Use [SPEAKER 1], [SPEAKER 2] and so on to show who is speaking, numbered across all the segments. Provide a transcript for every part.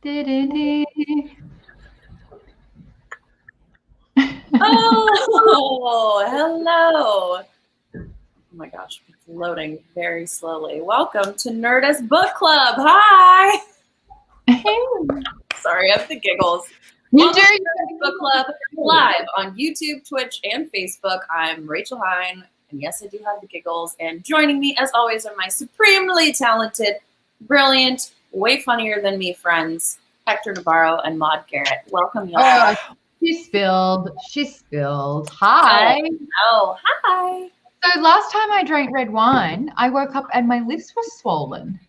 [SPEAKER 1] Oh, hello. Oh my gosh, it's loading very slowly. Welcome to Nerdist Book Club. Hi. Sorry, I have the giggles. Welcome to Nerdist Book Club live on YouTube, Twitch, and Facebook. I'm Rachel Heine, and yes, I do have the giggles. And joining me, as always, are my supremely talented, brilliant, way funnier than me friends, Hector, Navarro, and Maude, Garrett. Welcome, y'all.
[SPEAKER 2] She spilled. Hi.
[SPEAKER 1] Oh, hi.
[SPEAKER 2] So last time I drank red wine, I woke up and my lips were swollen.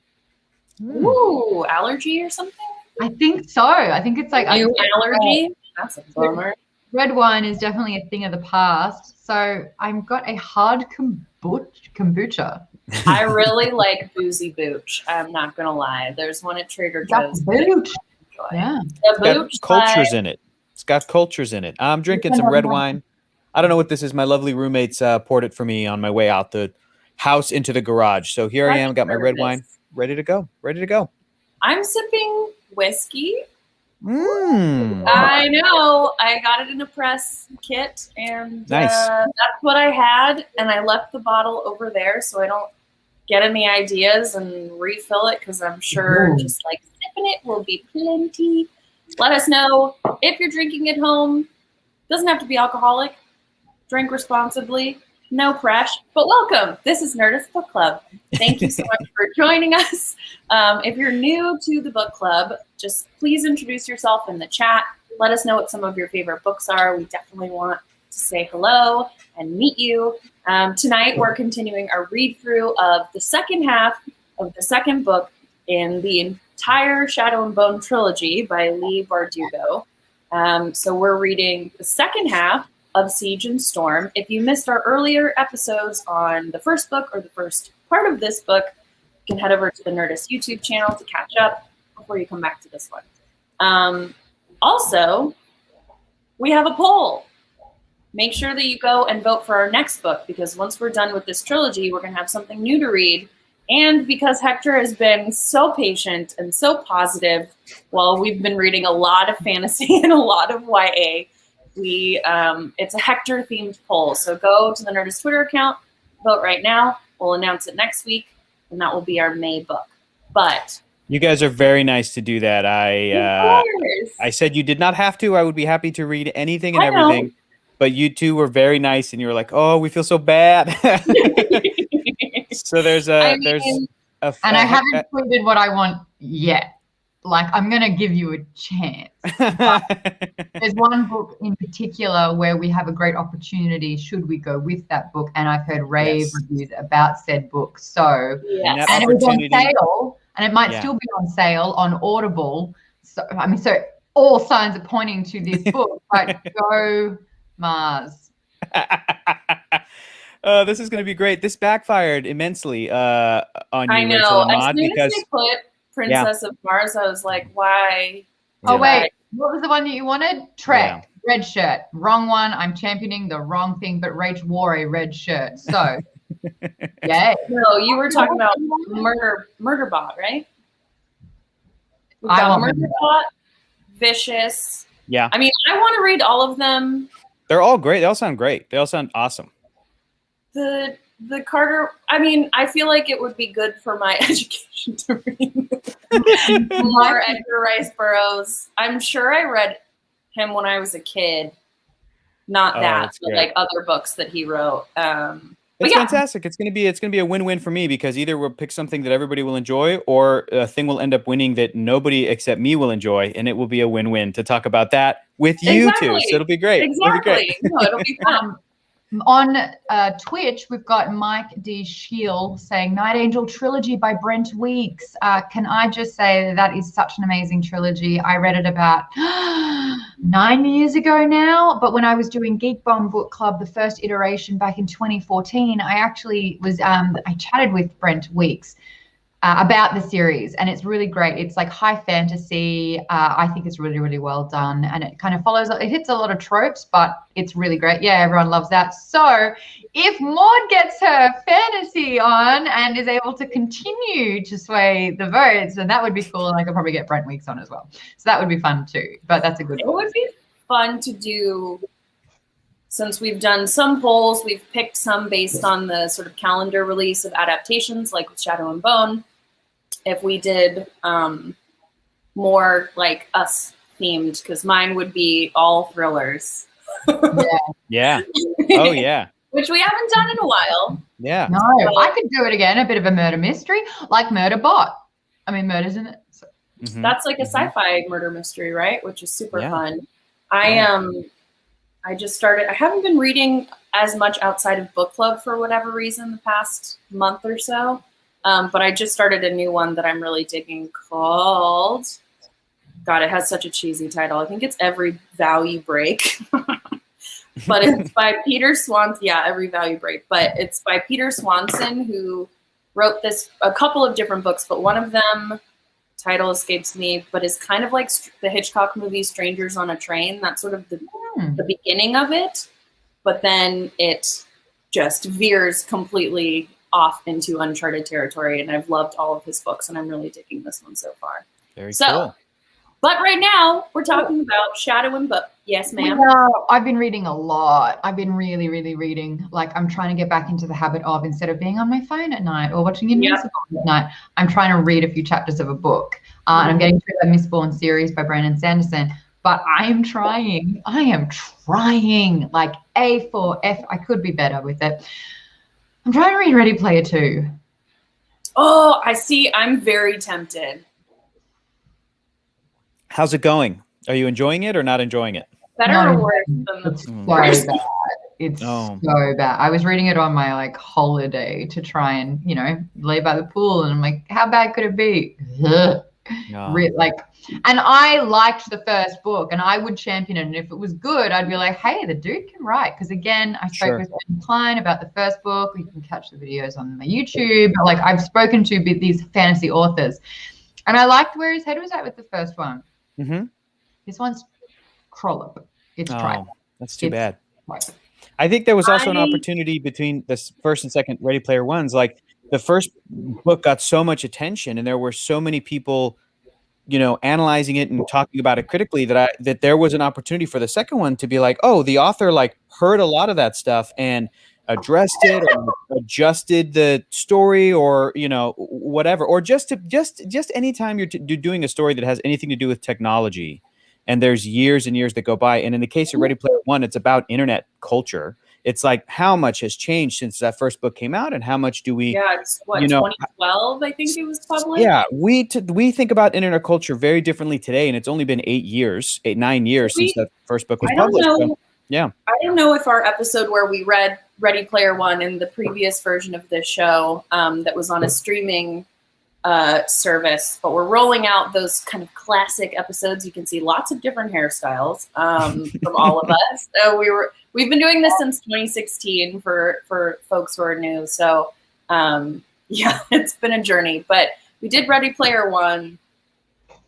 [SPEAKER 1] Ooh, allergy or something?
[SPEAKER 2] I think so. I think it's like
[SPEAKER 1] new allergy. That's a bummer.
[SPEAKER 2] Red wine is definitely a thing of the past. So I've got a hard kombucha.
[SPEAKER 1] I really like boozy booch. I'm not gonna lie. There's one at Trader Joe's.
[SPEAKER 2] Booch. Yeah.
[SPEAKER 1] The booch.
[SPEAKER 3] It's got cultures in it. It's got cultures in it. I'm drinking some red wine. I don't know what this is. My lovely roommates poured it for me on my way out the house into the garage. So here I am, got my red wine, ready to go.
[SPEAKER 1] I'm sipping whiskey. I know. I got it in a press kit, and
[SPEAKER 3] nice.
[SPEAKER 1] That's what I had. And I left the bottle over there so I don't get any ideas and refill it because I'm sure just like sipping it will be plenty. Let us know if you're drinking at home. Doesn't have to be alcoholic. Drink responsibly. No pressure. But welcome. This is Nerdist Book Club. Thank you so much for joining us. If you're new to the book club, just please introduce yourself in the chat. Let us know what some of your favorite books are. We definitely want to say hello and meet you. Tonight, we're continuing our read-through of the second half of the second book in the entire Shadow and Bone trilogy by Leigh Bardugo. So we're reading the second half of Siege and Storm. If you missed our earlier episodes on the first book or the first part of this book, you can head over to the Nerdist YouTube channel to catch up before you come back to this one. Also, we have a poll. Make sure that you go and vote for our next book, because once we're done with this trilogy, we're going to have something new to read. And because Hector has been so patient and so positive while we've been reading a lot of fantasy and a lot of YA, it's a Hector-themed poll. So go to the Nerdist Twitter account, vote right now. We'll announce it next week, and that will be our May book. But
[SPEAKER 3] you guys are very nice to do that. I said you did not have to. I would be happy to read anything and everything. But you two were very nice, and you were like, "Oh, we feel so bad." So and
[SPEAKER 2] I haven't tweeted what I want yet. Like, I'm going to give you a chance. There's one book in particular where we have a great opportunity should we go with that book, and I've heard rave reviews about said book. So, and it was on sale, and it might still be on sale on Audible. So, so all signs are pointing to this book, but go Mars.
[SPEAKER 3] This is going to be great. This backfired immensely on you,
[SPEAKER 1] I know.
[SPEAKER 3] Rachel and Maude,
[SPEAKER 1] as soon as they put Princess of Mars, I was like, why?
[SPEAKER 2] Oh, wait. What was the one that you wanted? Trek. Red shirt. Wrong one. I'm championing the wrong thing, but Rach wore a red shirt. So, yay.
[SPEAKER 1] No, you were talking about Murderbot, right? We've got Murderbot, Vicious.
[SPEAKER 3] Yeah.
[SPEAKER 1] I mean, I want to read all of them.
[SPEAKER 3] They're all great. They all sound great. They all sound awesome.
[SPEAKER 1] The Carter, I mean, I feel like it would be good for my education to read more Edgar Rice Burroughs. I'm sure I read him when I was a kid. Not that, but like other books that he wrote.
[SPEAKER 3] It's fantastic. It's gonna be a win-win for me, because either we'll pick something that everybody will enjoy, or a thing will end up winning that nobody except me will enjoy, and it will be a win-win to talk about that with you two. So it'll be great.
[SPEAKER 1] Exactly. It'll be fun.
[SPEAKER 2] On Twitch, we've got Mike D. Shield saying Night Angel Trilogy by Brent Weeks. Can I just say that is such an amazing trilogy. I read it about 9 years ago now, but when I was doing Geek Book Club, the first iteration back in 2014, I actually was I chatted with Brent Weeks. about the series, and it's really great. It's like high fantasy. I think it's really, really well done, and it kind of follows. It hits a lot of tropes, but it's really great. Yeah, everyone loves that. So if Maude gets her fantasy on and is able to continue to sway the votes, then that would be cool. And I could probably get Brent Weeks on as well, so that would be fun too. But that's a good one.
[SPEAKER 1] It would be fun to do. Since we've done some polls, we've picked some based on the sort of calendar release of adaptations, like with Shadow and Bone. If we did more like us themed, because mine would be all thrillers.
[SPEAKER 3] Yeah. Oh, yeah.
[SPEAKER 1] Which we haven't done in a while.
[SPEAKER 3] Yeah.
[SPEAKER 2] No, I could do it again. A bit of a murder mystery, like Murder Bot. I mean, murder's in it. So.
[SPEAKER 1] That's like a sci-fi murder mystery, right? Which is super fun. I just started. I haven't been reading as much outside of book club for whatever reason the past month or so. But I just started a new one that I'm really digging called, God, it has such a cheesy title. I think it's Every Value Break. But it's by Peter Swanson. Yeah, Every Value Break. But it's by Peter Swanson, who wrote a couple of different books, but one of them, title escapes me, but is kind of like the Hitchcock movie Strangers on a Train. That's sort of the beginning of it. But then it just veers completely off into uncharted territory, and I've loved all of his books, and I'm really digging this one so far.
[SPEAKER 3] Very cool.
[SPEAKER 1] But right now we're talking about Shadow and Bone. Yes, ma'am.
[SPEAKER 2] I've been reading a lot. I've been really, really reading. Like, I'm trying to get back into the habit of, instead of being on my phone at night or watching Invincible at night, I'm trying to read a few chapters of a book. And I'm getting through the Mistborn series by Brandon Sanderson. But I am trying, like A for F. I could be better with it. I'm trying to read Ready Player 2.
[SPEAKER 1] Oh, I see. I'm very tempted.
[SPEAKER 3] How's it going? Are you enjoying it or not enjoying it?
[SPEAKER 1] Better or worse than
[SPEAKER 2] it's so bad. It's so bad. I was reading it on my like holiday to try and, lay by the pool, and I'm like, how bad could it be? No. And I liked the first book, and I would champion it. And if it was good, I'd be like, hey, the dude can write. Because again, I spoke with Ben Klein about the first book. You can catch the videos on my YouTube. But like, I've spoken to these fantasy authors, and I liked where his head was at with the first one.
[SPEAKER 3] Mm-hmm.
[SPEAKER 2] This one's Trollop. It's tripe.
[SPEAKER 3] That's too bad.
[SPEAKER 2] Tripe.
[SPEAKER 3] I think there was also an opportunity between this first and second Ready Player Ones. Like, the first book got so much attention, and there were so many people, analyzing it and talking about it critically, that there was an opportunity for the second one to be like, oh, the author like heard a lot of that stuff and addressed it or adjusted the story, or whatever, or just anytime you're doing a story that has anything to do with technology, and there's years and years that go by. And in the case of Ready Player One, it's about internet culture. It's like, how much has changed since that first book came out, and how much do we?
[SPEAKER 1] Yeah, it's 2012. I think it was published.
[SPEAKER 3] Yeah, we think about internet culture very differently today, and it's only been 9 years since that first book was published. So, yeah, I
[SPEAKER 1] don't know if our episode where we read Ready Player One in the previous version of this show that was on a streaming service, but we're rolling out those kind of classic episodes. You can see lots of different hairstyles from all of us. So we've been doing this since 2016 for folks who are new. So it's been a journey, but we did Ready Player One.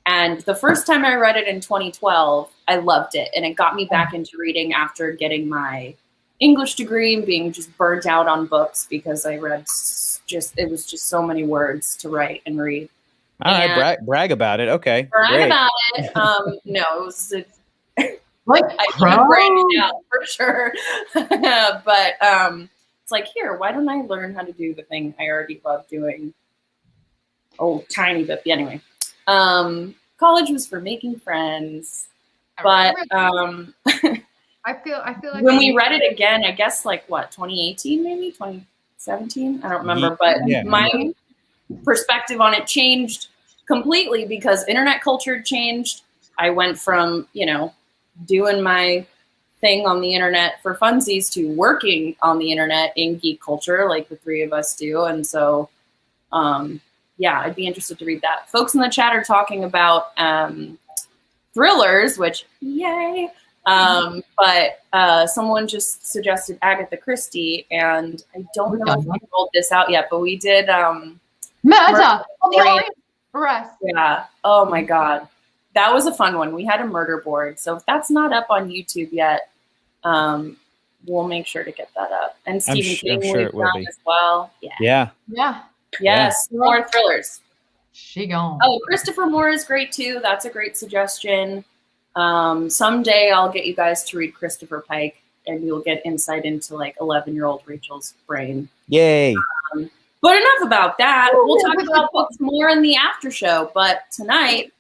[SPEAKER 1] And the first time I read it in 2012, I loved it. And it got me back into reading after getting my English degree and being just burnt out on books because I read it was just so many words to write and read.
[SPEAKER 3] All right, brag about it. Okay.
[SPEAKER 1] Brag about it. No, it was
[SPEAKER 2] like
[SPEAKER 1] I can brag it out for sure. But it's like, here, why don't I learn how to do the thing I already love doing? Oh, tiny bit. But anyway. College was for making friends. But
[SPEAKER 2] I feel like
[SPEAKER 1] when we read it again, I guess 2018 maybe, 2017, I don't remember, but my perspective on it changed completely because internet culture changed. I went from, doing my thing on the internet for funsies to working on the internet in geek culture like the three of us do. And so, I'd be interested to read that. Folks in the chat are talking about thrillers, which, yay. But someone just suggested Agatha Christie, and I don't know if we rolled this out yet, but we did
[SPEAKER 2] Murder
[SPEAKER 1] brain.
[SPEAKER 2] Rest.
[SPEAKER 1] Yeah. Oh my God. That was a fun one. We had a murder board. So if that's not up on YouTube yet, we'll make sure to get that up. And Stephen King
[SPEAKER 3] sure it will be
[SPEAKER 1] as well. Yeah. Yes. More thrillers.
[SPEAKER 2] She gone.
[SPEAKER 1] Oh, Christopher Moore is great too. That's a great suggestion. Someday I'll get you guys to read Christopher Pike, and you'll get insight into like 11-year-old Rachel's brain.
[SPEAKER 3] Yay.
[SPEAKER 1] But enough about that. We'll talk about books more in the after show. But tonight,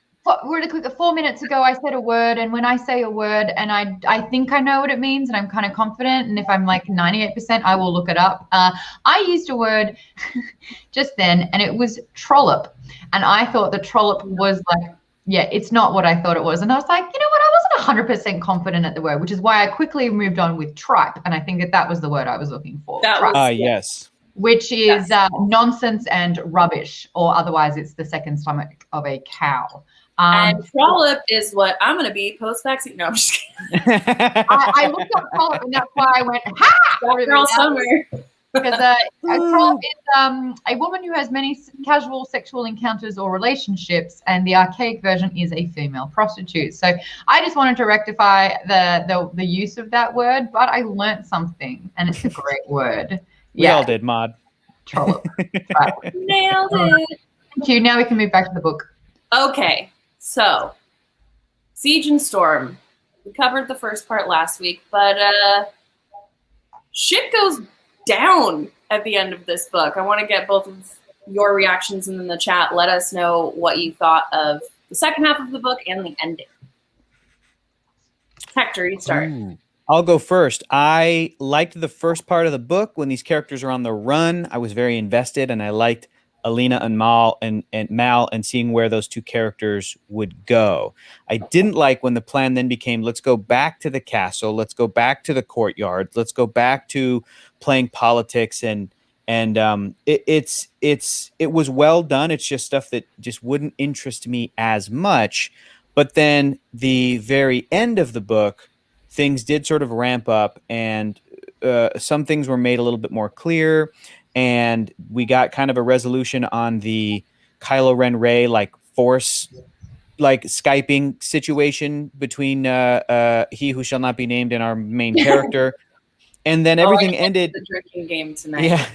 [SPEAKER 2] really quick, 4 minutes ago, I said a word, and when I say a word, and I think I know what it means, and I'm kind of confident, and if I'm like 98%, I will look it up. I used a word just then, and it was trollop, and I thought the trollop was like, it's not what I thought it was, and I was like, you know what, I wasn't 100% confident at the word, which is why I quickly moved on with tripe, and I think that was the word I was looking for.
[SPEAKER 3] Yes.
[SPEAKER 2] Which is nonsense and rubbish, or otherwise it's the second stomach of a cow.
[SPEAKER 1] And trollop is what I'm going to be post-vaccine. No, I'm just kidding.
[SPEAKER 2] I looked up trollop, and that's why I went, ha!
[SPEAKER 1] Girl summer.
[SPEAKER 2] Because a trollop is a woman who has many casual sexual encounters or relationships, and the archaic version is a female prostitute. So I just wanted to rectify the use of that word, but I learnt something, and it's a great word.
[SPEAKER 3] We all did, Maude.
[SPEAKER 2] Trollop.
[SPEAKER 1] Nailed it.
[SPEAKER 2] Thank you. Now we can move back to the book.
[SPEAKER 1] Okay. So, Siege and Storm. We covered the first part last week, but shit goes down at the end of this book. I want to get both of your reactions in the chat. Let us know what you thought of the second half of the book and the ending. Hector, you start.
[SPEAKER 3] I'll go first. I liked the first part of the book when these characters are on the run. I was very invested, and I liked Alina and Mal and seeing where those two characters would go. I didn't like when the plan then became, let's go back to the castle, let's go back to the courtyard, let's go back to playing politics, and it was well done. It's just stuff that just wouldn't interest me as much. But then the very end of the book, things did sort of ramp up, and some things were made a little bit more clear. And we got kind of a resolution on the Kylo Ren Rey force Skyping situation between he who shall not be named and our main character. And then everything ended.
[SPEAKER 1] The drinking game tonight.
[SPEAKER 3] Yeah,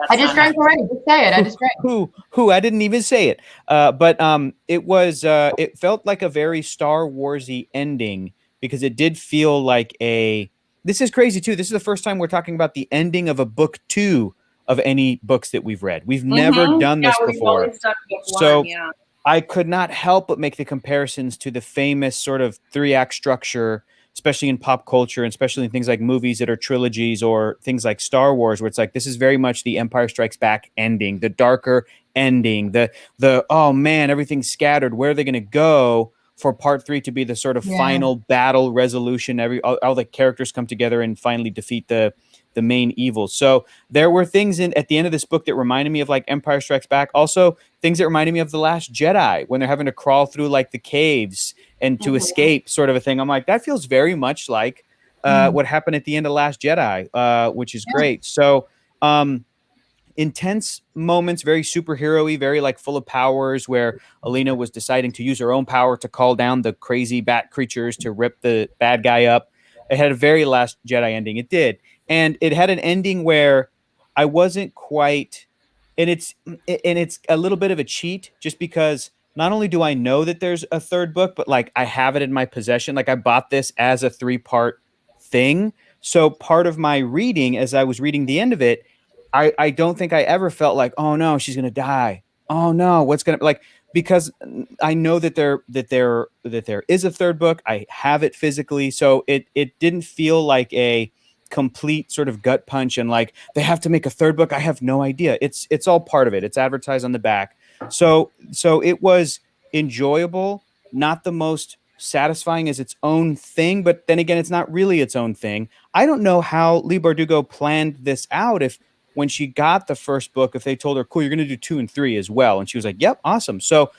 [SPEAKER 2] I just drank already. Just say it. I just drank.
[SPEAKER 3] Who? I didn't even say it. But it was. It felt like a very Star Warsy ending, because it did feel like a. This is crazy too. This is the first time we're talking about the ending of a book 2 of any books that we've read. We've never done this before. So I could not help but make the comparisons to the famous sort of 3-act structure, especially in pop culture, and especially in things like movies that are trilogies, or things like Star Wars, where it's like, this is very much the Empire Strikes Back ending, the darker ending, the oh man, everything's scattered. Where are they going to go for part 3 to be the sort of final battle resolution? All the characters come together and finally defeat the main evil. So there were things at the end of this book that reminded me of like Empire Strikes Back. Also things that reminded me of The Last Jedi, when they're having to crawl through like the caves and to escape, sort of a thing. I'm like, that feels very much like what happened at the end of Last Jedi, which is great. So intense moments, very superhero-y, very like full of powers, where Alina was deciding to use her own power to call down the crazy bat creatures to rip the bad guy up. It had a very Last Jedi ending. It did. And it had an ending where I wasn't quite, and it's a little bit of a cheat, just because not only do I know that there's a third book, but like I have it in my possession. Like I bought this as a 3-part thing. So part of my reading, as I was reading the end of it, I don't think I ever felt like, oh no, she's gonna die. Oh no, what's gonna like, because I know that there is a third book. I have it physically, so it didn't feel like a complete sort of gut punch and like they have to make a third book. I have no idea. It's all part of it. It's advertised on the back. So it was enjoyable, not the most satisfying as its own thing, but then again, it's not really its own thing. I don't know how Leigh Bardugo planned this out. If when she got the first book, if they told her, cool, you're going to do 2 and 3 as well. And she was like, yep, awesome. So,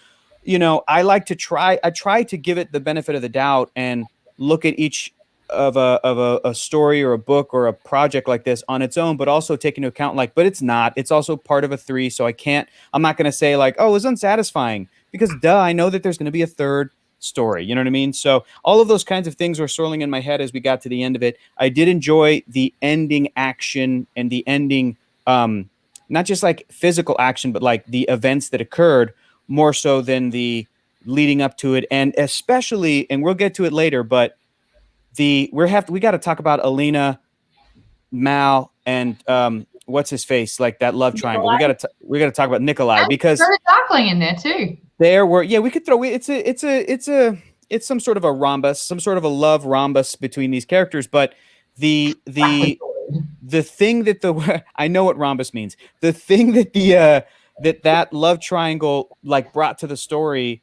[SPEAKER 3] I try to give it the benefit of the doubt and look at each a story or a book or a project like this on its own, but also take into account like, but it's also part of a 3. So I'm not going to say like, oh, it was unsatisfying, because I know that there's going to be a third story. You know what I mean? So all of those kinds of things were swirling in my head as we got to the end of it. I did enjoy the ending action and the ending, not just like physical action, but like the events that occurred more so than the leading up to it. And especially, and we'll get to it later, but we got to talk about Alina, Mal, and what's his face, like that love triangle. We got to talk about Nikolai, because
[SPEAKER 2] there's Darkling in there too.
[SPEAKER 3] We could throw it's some sort of a rhombus, some sort of a love rhombus between these characters, but the thing that I know what rhombus means. The thing that that love triangle like brought to the story,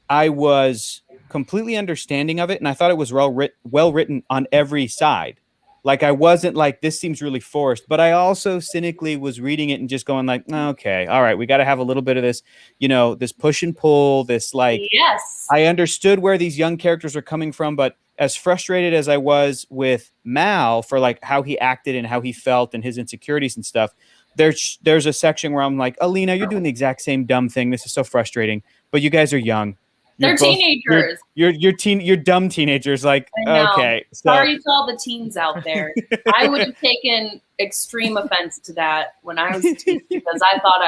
[SPEAKER 3] I was completely understanding of it, and I thought it was well written on every side. Like, I wasn't like, this seems really forced, but I also cynically was reading it and just going like, okay, all right, we got to have a little bit of this, this push and pull, this like,
[SPEAKER 1] yes,
[SPEAKER 3] I understood where these young characters are coming from, but as frustrated as I was with Mal for like how he acted and how he felt and his insecurities and stuff, there's a section where I'm like, Alina, you're doing the exact same dumb thing. This is so frustrating, but you guys are young.
[SPEAKER 1] They're teenagers.
[SPEAKER 3] You're dumb teenagers. Like, okay. So.
[SPEAKER 1] Sorry to all the teens out there. I would have taken extreme offense to that when I was a teen, because I thought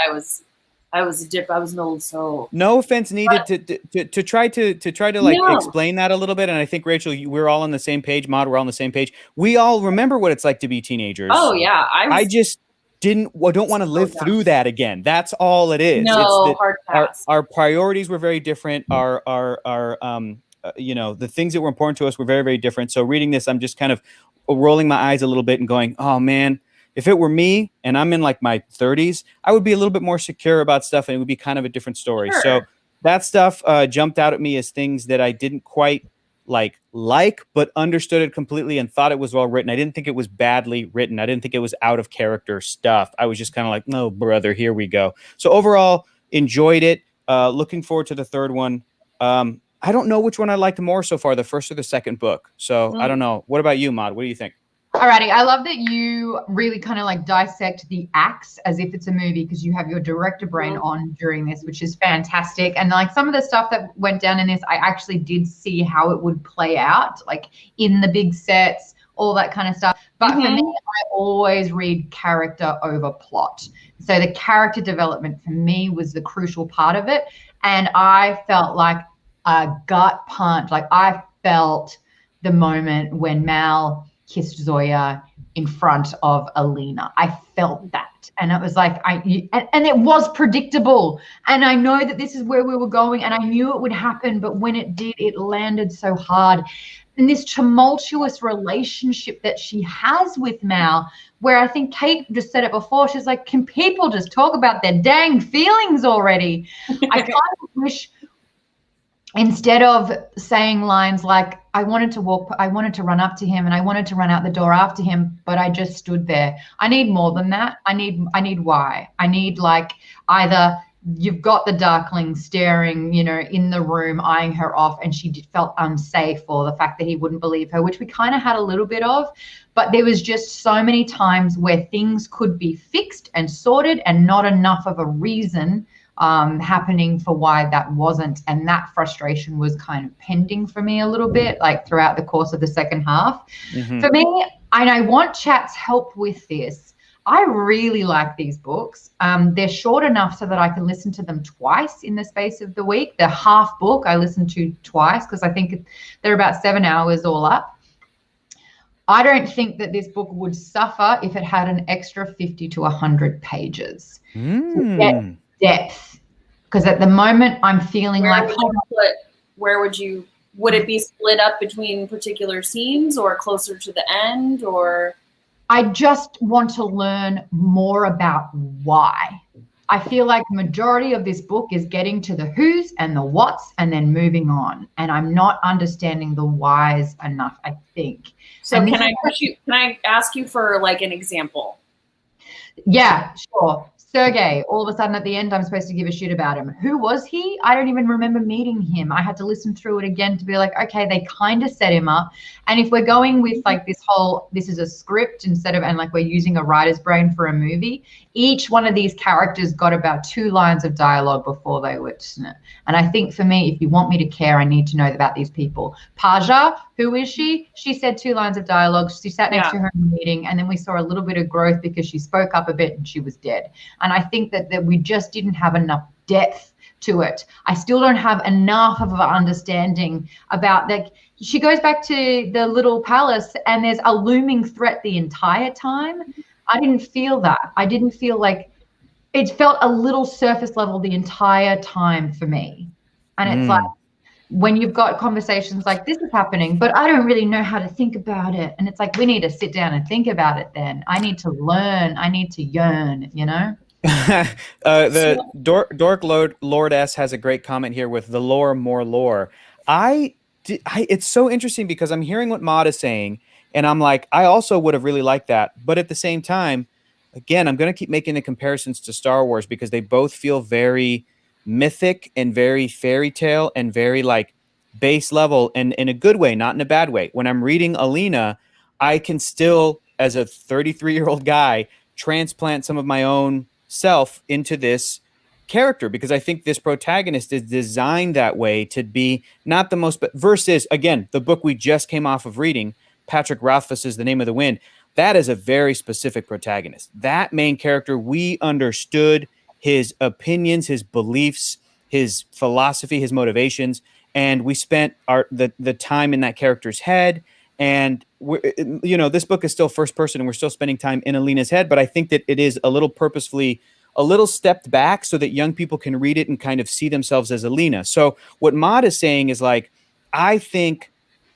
[SPEAKER 1] I was an old soul.
[SPEAKER 3] No offense needed to try to like explain that a little bit. And I think, Rachel, we're all on the same page. Maude, we're all on the same page. We all remember what it's like to be teenagers.
[SPEAKER 1] Oh yeah,
[SPEAKER 3] I just don't want to live through that again. That's all it is.
[SPEAKER 1] No, hard pass.
[SPEAKER 3] Our priorities were very different. Our the things that were important to us were very, very different. So reading this, I'm just kind of rolling my eyes a little bit and going, oh man, if it were me and I'm in like my 30s, I would be a little bit more secure about stuff, and it would be kind of a different story.
[SPEAKER 1] Sure.
[SPEAKER 3] So that stuff jumped out at me as things that I didn't quite like, but understood it completely and thought it was well written. I didn't think it was badly written. I didn't think it was out of character stuff. I was just kind of like, no, brother, here we go. So overall, enjoyed it. Looking forward to the third one. I don't know which one I liked more so far, the first or the second book. So I don't know. What about you, Maude? What do you think?
[SPEAKER 2] Alrighty, I love that you really kind of like dissect the acts as if it's a movie, because you have your director brain on during this, which is fantastic. And like some of the stuff that went down in this, I actually did see how it would play out, like in the big sets, all that kind of stuff. But for me, I always read character over plot. So the character development for me was the crucial part of it. And I felt like a gut punch. Like I felt the moment when Mal kissed Zoya in front of Alina. I felt that. And it was like, and it was predictable. And I know that this is where we were going, and I knew it would happen, but when it did, it landed so hard. And this tumultuous relationship that she has with Mal, where I think Kate just said it before, she's like, can people just talk about their dang feelings already? I kind of wish, instead of saying lines like, I wanted to run up to him and I wanted to run out the door after him, but I just stood there. I need more than that. I need why. I need like either you've got the Darkling staring, in the room, eyeing her off, and she felt unsafe, or the fact that he wouldn't believe her, which we kind of had a little bit of, but there was just so many times where things could be fixed and sorted and not enough of a reason happening for why that wasn't. And that frustration was kind of pending for me a little bit, like throughout the course of the second half. For me, and I want chat's help with this, I really like these books. They're short enough so that I can listen to them twice in the space of the week. The half book I listened to twice because I think they're about 7 hours all up. I don't think that this book would suffer if it had an extra 50 to 100 pages. To get depth, because at the moment I'm feeling
[SPEAKER 1] would it be split up between particular scenes or closer to the end, or?
[SPEAKER 2] I just want to learn more about why. I feel like the majority of this book is getting to the who's and the what's and then moving on, and I'm not understanding the whys enough, I think.
[SPEAKER 1] So can I ask you for like an example?
[SPEAKER 2] Yeah, sure. Sergey, all of a sudden at the end, I'm supposed to give a shit about him. Who was he? I don't even remember meeting him. I had to listen through it again to be like, okay, they kind of set him up. And if we're going with like this is a script instead of, and like we're using a writer's brain for a movie, each one of these characters got about 2 lines of dialogue before they were. And I think for me, if you want me to care, I need to know about these people. Paja, who is she? She said 2 lines of dialogue. She sat next to her in the meeting, and then we saw a little bit of growth because she spoke up a bit and she was dead. And I think that we just didn't have enough depth to it. I still don't have enough of an understanding about that. She goes back to the little palace and there's a looming threat the entire time. I didn't feel that. I didn't feel like it felt a little surface level the entire time for me. And it's like, when you've got conversations like this is happening, but I don't really know how to think about it. And it's like, we need to sit down and think about it then. I need to learn. I need to yearn, you know?
[SPEAKER 3] The Dork Lord S has a great comment here with the lore, more lore. It's so interesting because I'm hearing what Maude is saying, and I'm like, I also would have really liked that. But at the same time, again, I'm going to keep making the comparisons to Star Wars because they both feel very mythic and very fairy tale and very like base level and in a good way, not in a bad way. When I'm reading Alina, I can still, as a 33-year-old guy, transplant some of my own self into this character because I think this protagonist is designed that way to be not the most, but versus, again, the book we just came off of reading, Patrick Rothfuss's The Name of the Wind, that is a very specific protagonist. That main character, we understood his opinions, his beliefs, his philosophy, his motivations, and we spent the time in that character's head. And this book is still first person, and we're still spending time in Alina's head. But I think that it is a little purposefully, a little stepped back so that young people can read it and kind of see themselves as Alina. So what Maude is saying is like, I think,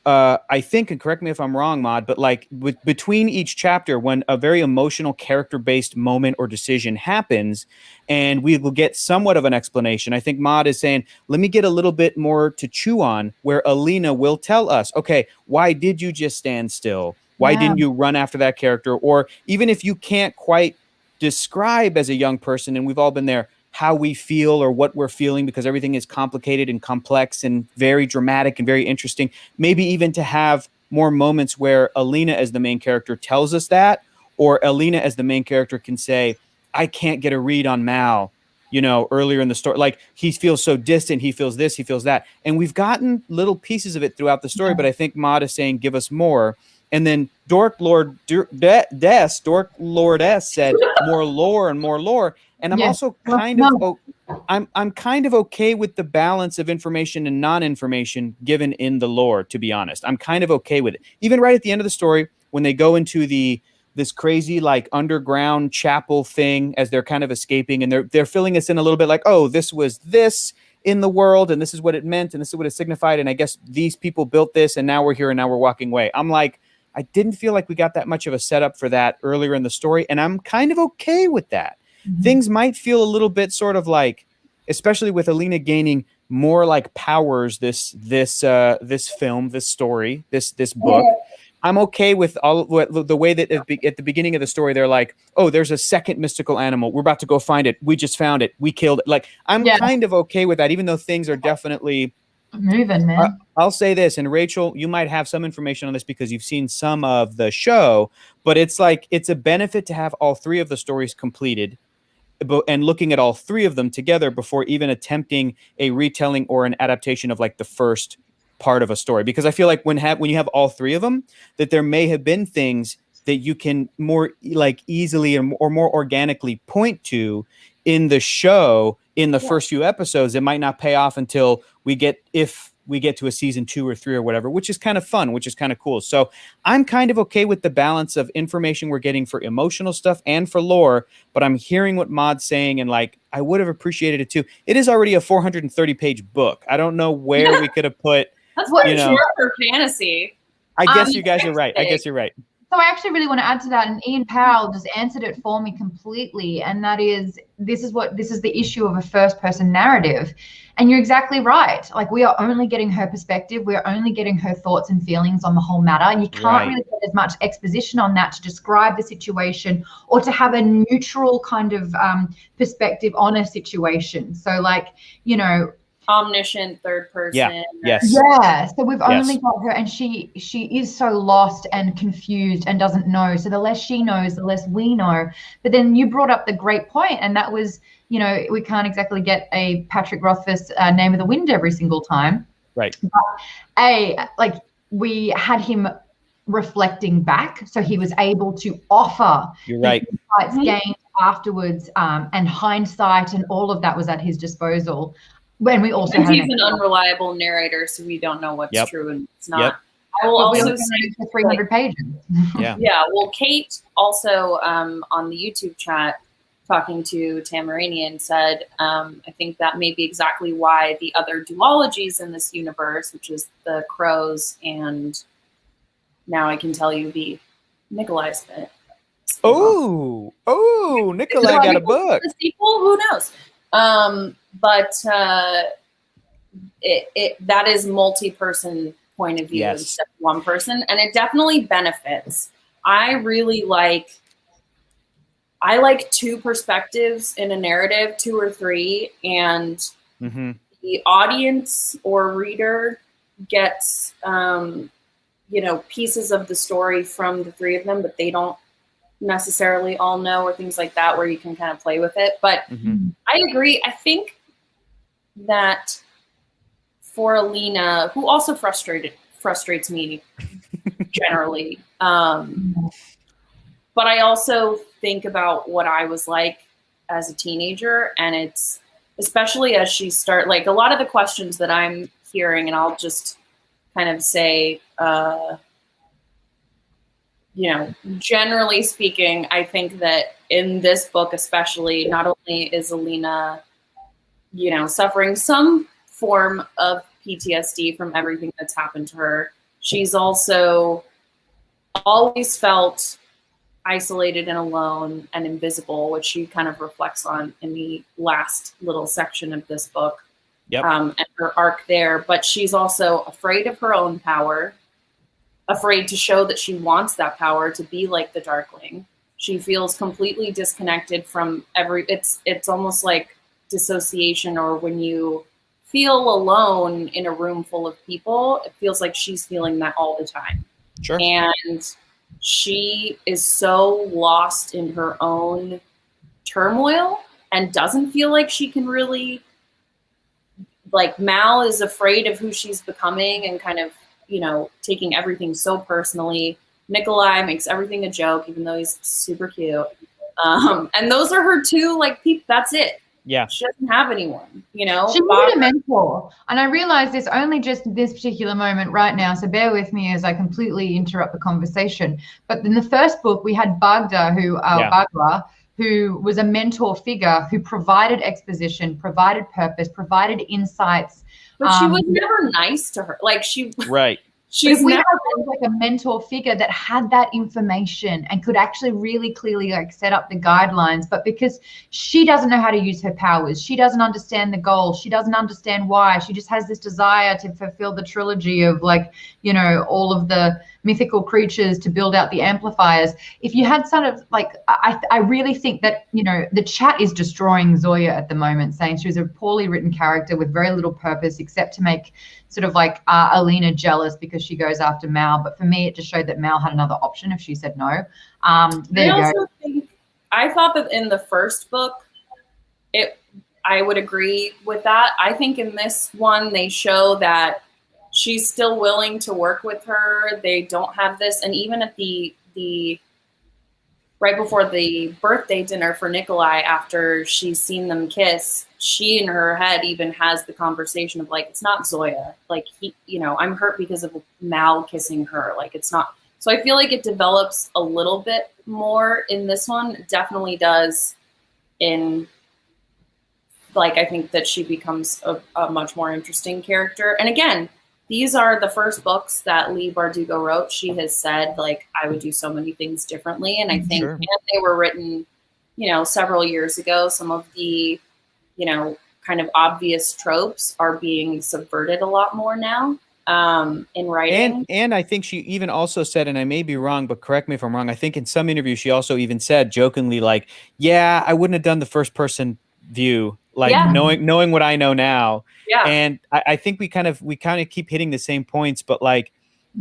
[SPEAKER 3] and correct me if I'm wrong, Maude, but like between each chapter, when a very emotional character-based moment or decision happens, and we will get somewhat of an explanation, I think Maude is saying, let me get a little bit more to chew on, where Alina will tell us, okay, why did you just stand still? Why didn't you run after that character? Or even if you can't quite describe as a young person, and we've all been there, how we feel or what we're feeling, because everything is complicated and complex and very dramatic and very interesting. Maybe even to have more moments where Alina as the main character tells us that, or Alina as the main character can say, I can't get a read on Mal, earlier in the story. Like, he feels so distant, he feels this, he feels that. And we've gotten little pieces of it throughout the story, but I think Maude is saying, give us more. And then Dork Lord S said more lore and more lore. And I'm also I'm kind of okay with the balance of information and non-information given in the lore, to be honest. I'm kind of okay with it. Even right at the end of the story, when they go into this crazy like underground chapel thing as they're kind of escaping, and they're filling us in a little bit like, oh, this was this in the world, and this is what it meant, and this is what it signified, and I guess these people built this, and now we're here, and now we're walking away. I'm like, I didn't feel like we got that much of a setup for that earlier in the story, and I'm kind of okay with that. Mm-hmm. Things might feel a little bit sort of like, especially with Alina gaining more like powers this film, this story, this book. I'm okay with all the way that at the beginning of the story, they're like, oh, there's a second mystical animal. We're about to go find it. We just found it. We killed it. Like, I'm kind of okay with that, even though things are definitely
[SPEAKER 2] moving, man.
[SPEAKER 3] I'll say this, and Rachel, you might have some information on this because you've seen some of the show, but it's like, it's a benefit to have all 3 of the stories completed and looking at all 3 of them together before even attempting a retelling or an adaptation of like the first part of a story. Because I feel like when you have all 3 of them, that there may have been things that you can more like easily or more organically point to in the show in the first few episodes. It might not pay off until if we get to a season 2 or 3 or whatever, which is kind of fun, which is kind of cool. So I'm kind of okay with the balance of information we're getting for emotional stuff and for lore, but I'm hearing what Maude's saying, and like, I would have appreciated it too. It is already a 430-page book. I don't know where we could have put.
[SPEAKER 1] That's what short for fantasy.
[SPEAKER 3] I guess you guys are right.
[SPEAKER 2] So I actually really want to add to that, and Ian Powell just answered it for me completely, and that is, this is the issue of a first-person narrative. And you're exactly right. Like, we are only getting her perspective. We're only getting her thoughts and feelings on the whole matter. And you can't really get as much exposition on that to describe the situation or to have a neutral kind of perspective on a situation. So, like, you know,
[SPEAKER 1] omniscient third person.
[SPEAKER 2] Yeah. So we've only got her, and she is so lost and confused and doesn't know. So the less she knows, the less we know. But then you brought up the great point, and that was, you know, we can't exactly get a Patrick Rothfuss Name of the Wind every single time.
[SPEAKER 3] Right.
[SPEAKER 2] But like, we had him reflecting back, so he was able to offer insights gained afterwards, and hindsight and all of that was at his disposal. When we also
[SPEAKER 1] he's an unreliable narrator, so we don't know what's true and it's not. I will also say
[SPEAKER 2] 300 pages.
[SPEAKER 1] Yeah. Well, Kate also on the YouTube chat talking to Tamaranian said, I think that may be exactly why the other duologies in this universe, which is the Crows and now I can tell you the Nikolai's bit.
[SPEAKER 3] Oh, Nikolai got a book.
[SPEAKER 1] The sequel, who knows? But that is multi-person point of view instead of one person, and it definitely benefits. I like two perspectives in a narrative, 2 or 3, and the audience or reader gets pieces of the story from the 3 of them, but they don't necessarily all know, or things like that, where you can kind of play with it. But I agree. I think that for Alina, who also frustrates me generally, but I also think about what I was like as a teenager, and it's especially as she like a lot of the questions that I'm hearing, and I'll just kind of say, generally speaking, I think that in this book especially, not only is Alina, suffering some form of PTSD from everything that's happened to her, she's also always felt isolated and alone and invisible, which she kind of reflects on in the last little section of this book, and her arc there. But she's also afraid of her own power, afraid to show that she wants that power to be like the Darkling. She feels completely disconnected from it's almost like dissociation, or when you feel alone in a room full of people, it feels like she's feeling that all the time.
[SPEAKER 3] Sure.
[SPEAKER 1] And she is so lost in her own turmoil and doesn't feel like she can really, like, Mal is afraid of who she's becoming and kind of, taking everything so personally. Nikolai makes everything a joke, even though he's super cute. And those are her 2, like, that's it.
[SPEAKER 3] Yeah.
[SPEAKER 1] She doesn't have anyone,
[SPEAKER 2] She needed a mentor. And I realize this only just this particular moment right now, so bear with me as I completely interrupt the conversation. But in the first book, we had Bagda, Bagla, who was a mentor figure who provided exposition, provided purpose, provided insights.
[SPEAKER 1] But she was never nice to her. Like,
[SPEAKER 2] she's never been like a mentor figure that had that information and could actually really clearly like set up the guidelines. But because she doesn't know how to use her powers, she doesn't understand the goal, she doesn't understand why, she just has this desire to fulfill the trilogy of, like, all of the mythical creatures to build out the amplifiers. If you had sort of like, I really think that, the chat is destroying Zoya at the moment, saying she was a poorly written character with very little purpose except to make sort of like Alina jealous because she goes after Mal. But for me, it just showed that Mal had another option if she said no.
[SPEAKER 1] I thought that in the first book, I would agree with that. I think in this one, they show that she's still willing to work with her. They don't have this. And even at the right before the birthday dinner for Nikolai, after she's seen them kiss, she in her head even has the conversation of, like, it's not Zoya. Like, I'm hurt because of Mal kissing her. Like, it's not. So I feel like it develops a little bit more in this one. It definitely does in, like, I think that she becomes a much more interesting character. And again, these are the first books that Leigh Bardugo wrote. She has said, like, I would do so many things differently. And I think
[SPEAKER 3] Sure.
[SPEAKER 1] and they were written, several years ago. Some of the, kind of obvious tropes are being subverted a lot more now in writing.
[SPEAKER 3] And I think she even also said, and I may be wrong, but correct me if I'm wrong, I think in some interview she also even said jokingly, like, yeah, I wouldn't have done the first person view, like knowing what I know now.
[SPEAKER 1] Yeah.
[SPEAKER 3] And I think we kind of keep hitting the same points, but like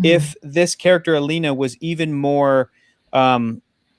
[SPEAKER 3] if this character Alina was even more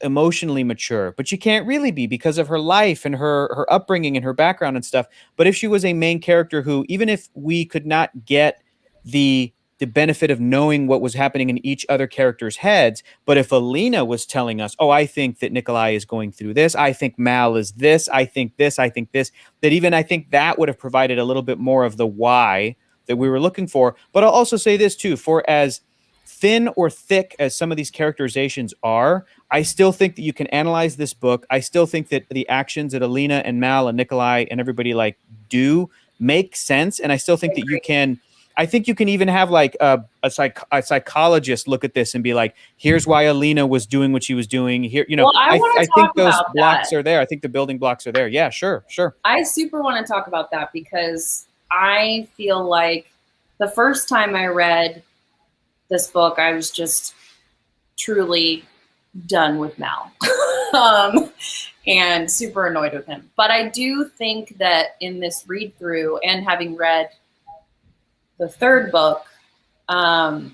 [SPEAKER 3] emotionally mature, but she can't really be because of her life and her upbringing and her background and stuff. But if she was a main character who, even if we could not get the benefit of knowing what was happening in each other character's heads, but if Alina was telling us, oh, I think that Nikolai is going through this, I think Mal is this, I think this, that even I think that would have provided a little bit more of the why that we were looking for. But I'll also say this too, for as thin or thick as some of these characterizations are, I still think that you can analyze this book. I still think that the actions that Alina and Mal and Nikolai and everybody like do make sense. And I still think that you can, I think you can even have like a psychologist look at this and be like, here's why Alina was doing what she was doing here.
[SPEAKER 1] Well, I
[SPEAKER 3] think those blocks are there. I think the building blocks are there. Yeah, sure.
[SPEAKER 1] I super want to talk about that because I feel like the first time I read this book, I was just truly done with Mal and super annoyed with him. But I do think that in this read through and having read the third book, that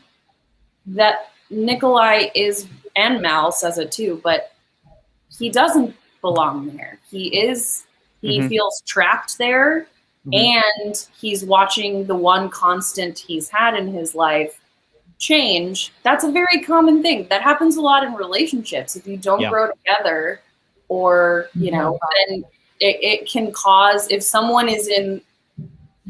[SPEAKER 1] Nikolai is, and Mal says it too, but he doesn't belong there. He feels trapped there, and he's watching the one constant he's had in his life change. That's a very common thing that happens a lot in relationships. If you don't grow together, or then it can cause, if someone is in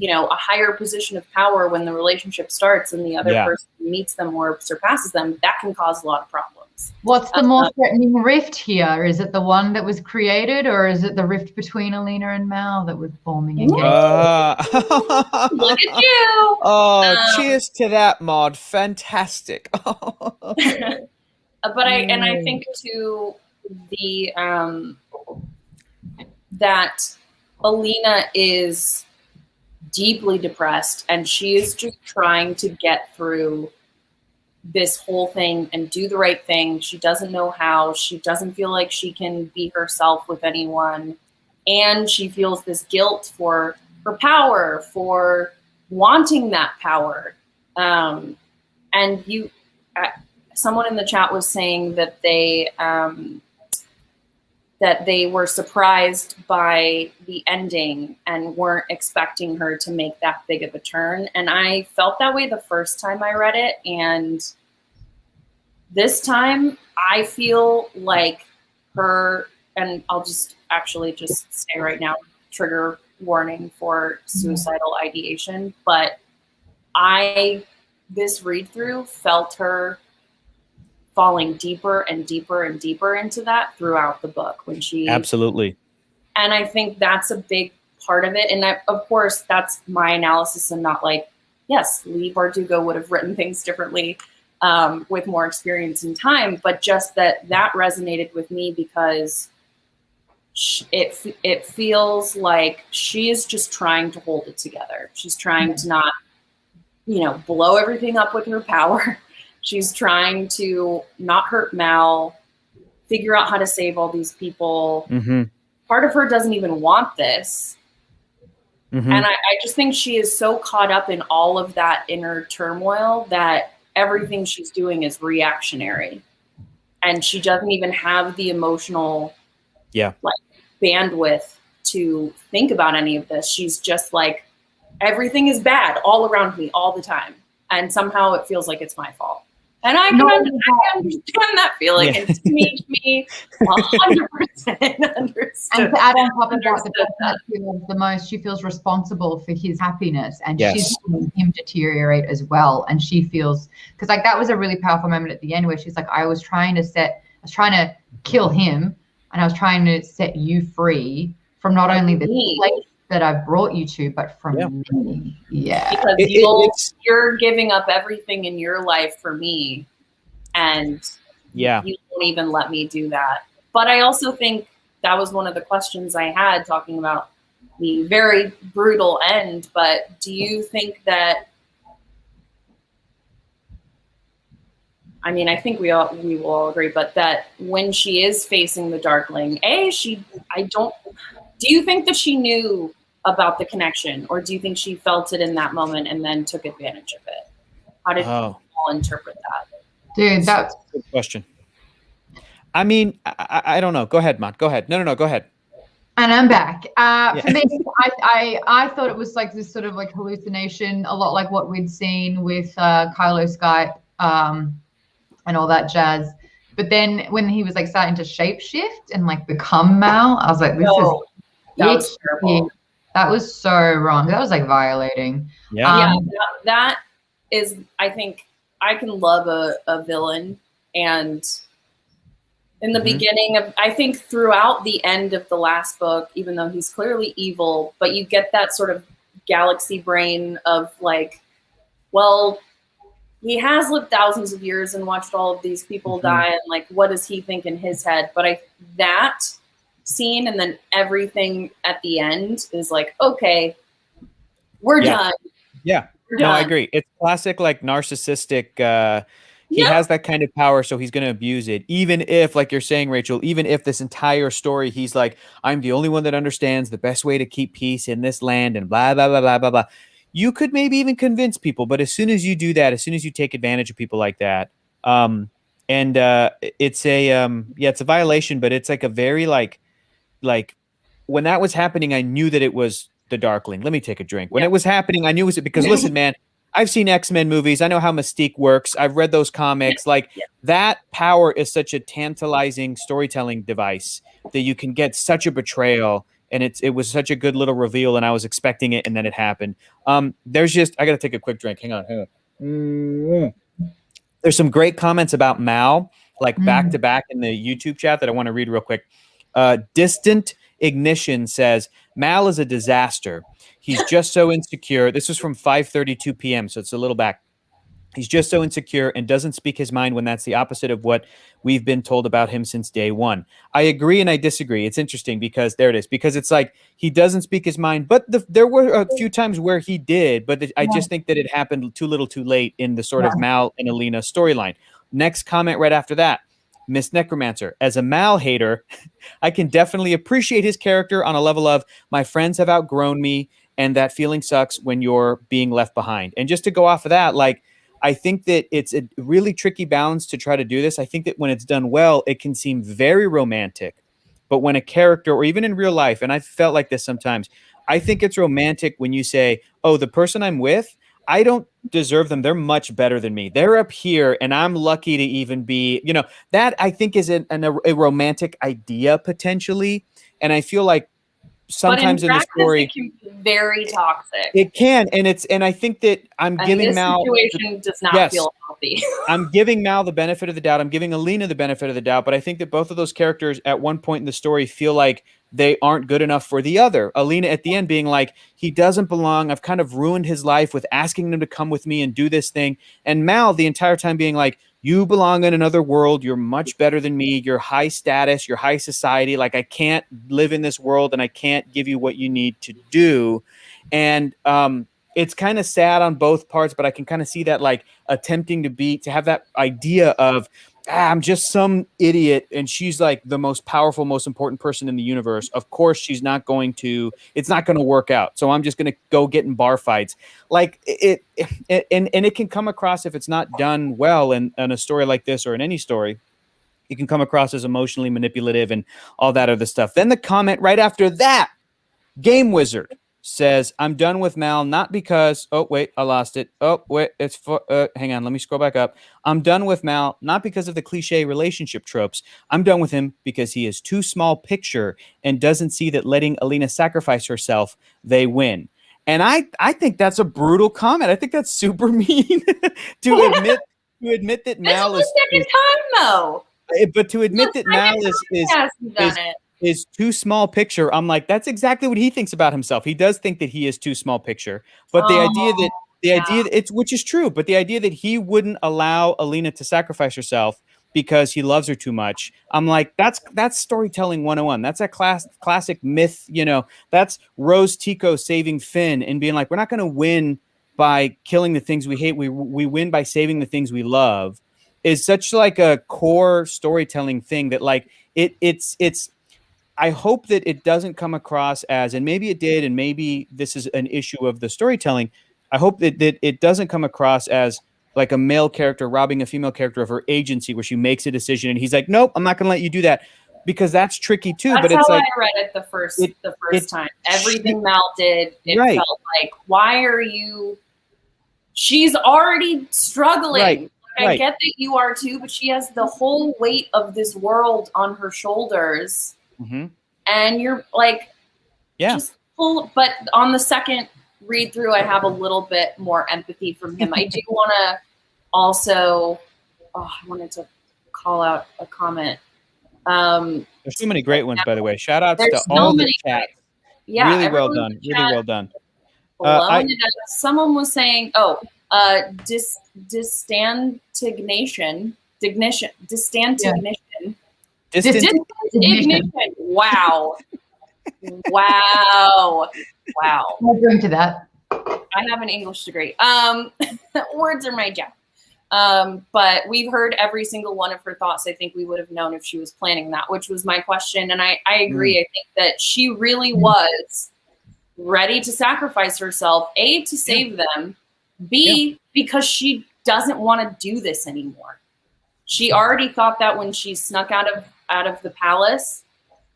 [SPEAKER 1] a higher position of power when the relationship starts and the other person meets them or surpasses them, that can cause a lot of problems.
[SPEAKER 2] What's the more threatening rift here? Is it the one that was created, or is it the rift between Alina and Mal that was forming again?
[SPEAKER 1] Look at you!
[SPEAKER 3] Oh, cheers to that, Maude. Fantastic.
[SPEAKER 1] But I think too that Alina is deeply depressed, and she is just trying to get through this whole thing and do the right thing. She doesn't know how. She doesn't feel like she can be herself with anyone. And she feels this guilt for her power, for wanting that power. And someone in the chat was saying that they were surprised by the ending and weren't expecting her to make that big of a turn. And I felt that way the first time I read it. And this time I feel like her, and I'll just say right now, trigger warning for suicidal ideation, but this read through felt her falling deeper and deeper and deeper into that throughout the book when she
[SPEAKER 3] absolutely.
[SPEAKER 1] And I think that's a big part of it. And of course, that's my analysis, and not like, yes, Leigh Bardugo would have written things differently with more experience and time, but just that resonated with me because it feels like she is just trying to hold it together. She's trying to not, blow everything up with her power. She's trying to not hurt Mal, figure out how to save all these people. Part of her doesn't even want this. And I just think she is so caught up in all of that inner turmoil that everything she's doing is reactionary. And she doesn't even have the emotional bandwidth to think about any of this. She's just like, everything is bad all around me all the time. And somehow it feels like it's my fault. And I can understand that feeling. And to me 100% understood.
[SPEAKER 2] And to add on top of that, the person that feels the most, she feels responsible for his happiness, and she's seeing him deteriorate as well. And she feels, because like that was a really powerful moment at the end where she's like, I was trying to kill him, and I was trying to set you free from not only the place that I've brought you to, but from me. Yeah.
[SPEAKER 1] Because you're giving up everything in your life for me, and you won't even let me do that. But I also think that was one of the questions I had, talking about the very brutal end. But do you think that, I mean, I think we will all agree, but that when she is facing the Darkling, do you think that she knew about the connection, or do you think she felt it in that moment and then took advantage of it? How did you all interpret that?
[SPEAKER 2] Dude, that's
[SPEAKER 3] a good question. I mean, I don't know. Go ahead, Maude. Go ahead. No, go ahead.
[SPEAKER 2] And I'm back. For me, I thought it was like this sort of like hallucination, a lot like what we'd seen with Kylo Skype and all that jazz. But then when he was like starting to shapeshift and like become Mal, I was like, that was terrible. That was so wrong. That was like violating.
[SPEAKER 1] Yeah, that is, I think I can love a villain, and in the beginning of, I think throughout the end of the last book, even though he's clearly evil, but you get that sort of galaxy brain of like, well, he has lived thousands of years and watched all of these people die, and like, what does he think in his head? But that scene and then everything at the end is like, okay, we're done.
[SPEAKER 3] Yeah.
[SPEAKER 1] We're done.
[SPEAKER 3] No, I agree. It's classic, like narcissistic. He has that kind of power, so he's going to abuse it. Even if, like you're saying, Rachel, even if this entire story, he's like, I'm the only one that understands the best way to keep peace in this land and blah, blah, blah, blah, blah, blah. You could maybe even convince people, but as soon as you do that, as soon as you take advantage of people like that, it's a violation, but it's like a very like when that was happening, I knew that it was the Darkling. Let me take a drink. When it was happening, I knew it was because listen, man, I've seen X-Men movies. I know how Mystique works. I've read those comics. Like that power is such a tantalizing storytelling device that you can get such a betrayal. And it was such a good little reveal, and I was expecting it, and then it happened. I got to take a quick drink. Hang on. There's some great comments about Mal, like back to back in the YouTube chat that I want to read real quick. Distant Ignition says, Mal is a disaster. He's just so insecure. This was from 5:32 p.m., so it's a little back. He's just so insecure and doesn't speak his mind when that's the opposite of what we've been told about him since day one. I agree and I disagree. It's interesting because there it is. Because it's like he doesn't speak his mind, but there were a few times where he did. But I just think that it happened too little too late in the sort of Mal and Alina storyline. Next comment right after that. Miss Necromancer, as a Mal hater, I can definitely appreciate his character on a level of my friends have outgrown me, and that feeling sucks when you're being left behind. And just to go off of that, like, I think that it's a really tricky balance to try to do this. I think that when it's done well, it can seem very romantic. But when a character, or even in real life, and I've felt like this sometimes, I think it's romantic when you say, oh, the person I'm with, I don't deserve them. They're much better than me. They're up here, and I'm lucky to even be, that I think is a romantic idea potentially. And I feel like sometimes in the story,
[SPEAKER 1] it can be very toxic.
[SPEAKER 3] It can, and I think that I'm giving Mal.
[SPEAKER 1] This situation does not feel healthy.
[SPEAKER 3] I'm giving Mal the benefit of the doubt. I'm giving Alina the benefit of the doubt, but I think that both of those characters at one point in the story feel like they aren't good enough for the other. Alina at the end being like, he doesn't belong. I've kind of ruined his life with asking him to come with me and do this thing. And Mal the entire time being like, you belong in another world. You're much better than me. You're high status. You're high society. Like I can't live in this world and I can't give you what you need to do. And it's kind of sad on both parts, but I can kind of see that like attempting to have that idea of, I'm just some idiot. And she's like the most powerful, most important person in the universe. Of course, it's not going to work out. So I'm just going to go get in bar fights. Like and it can come across, if it's not done well in a story like this or in any story, it can come across as emotionally manipulative and all that other stuff. Then the comment right after that, Game Wizard says, I'm done with Mal, not because, oh, wait, I lost it. Oh, wait, it's for, hang on, let me scroll back up. I'm done with Mal, not because of the cliche relationship tropes. I'm done with him because he is too small picture and doesn't see that letting Alina sacrifice herself, they win. And I think that's a brutal comment. I think that's super mean to admit that Mal is.
[SPEAKER 1] It's the second time, though.
[SPEAKER 3] But to admit that Mal is is too small picture. I'm like, that's exactly what he thinks about himself. He does think that he is too small picture. But the idea that it's, which is true, but the idea that he wouldn't allow Alina to sacrifice herself because he loves her too much. I'm like, that's storytelling 101. That's a classic myth, that's Rose Tico saving Finn and being like, we're not going to win by killing the things we hate. We win by saving the things we love, is such like a core storytelling thing that like it's I hope that it doesn't come across as, and maybe it did, and maybe this is an issue of the storytelling. I hope that it doesn't come across as like a male character robbing a female character of her agency, where she makes a decision and he's like, nope, I'm not going to let you do that, because that's tricky too.
[SPEAKER 1] That's
[SPEAKER 3] but it's
[SPEAKER 1] how
[SPEAKER 3] like,
[SPEAKER 1] I read it the first time. Everything Mal did, it felt like, why are you? She's already struggling.
[SPEAKER 3] Right.
[SPEAKER 1] I get that you are too, but she has the whole weight of this world on her shoulders.
[SPEAKER 3] Mm-hmm.
[SPEAKER 1] And you're like, just full. But on the second read through, I have a little bit more empathy from him. I do want to also, I wanted to call out a comment.
[SPEAKER 3] There's so many great ones, by the way. Shout outs to all the chat.
[SPEAKER 1] Yeah,
[SPEAKER 3] really well done. Really well done.
[SPEAKER 1] Someone was saying, distantignation. Wow. Wow.
[SPEAKER 2] I'm going to that.
[SPEAKER 1] I have an English degree. Words are my job. But we've heard every single one of her thoughts. I think we would have known if she was planning that, which was my question. And I agree. I think that she really was ready to sacrifice herself, A, to save them, B, because she doesn't want to do this anymore. She already thought that when she snuck out of the palace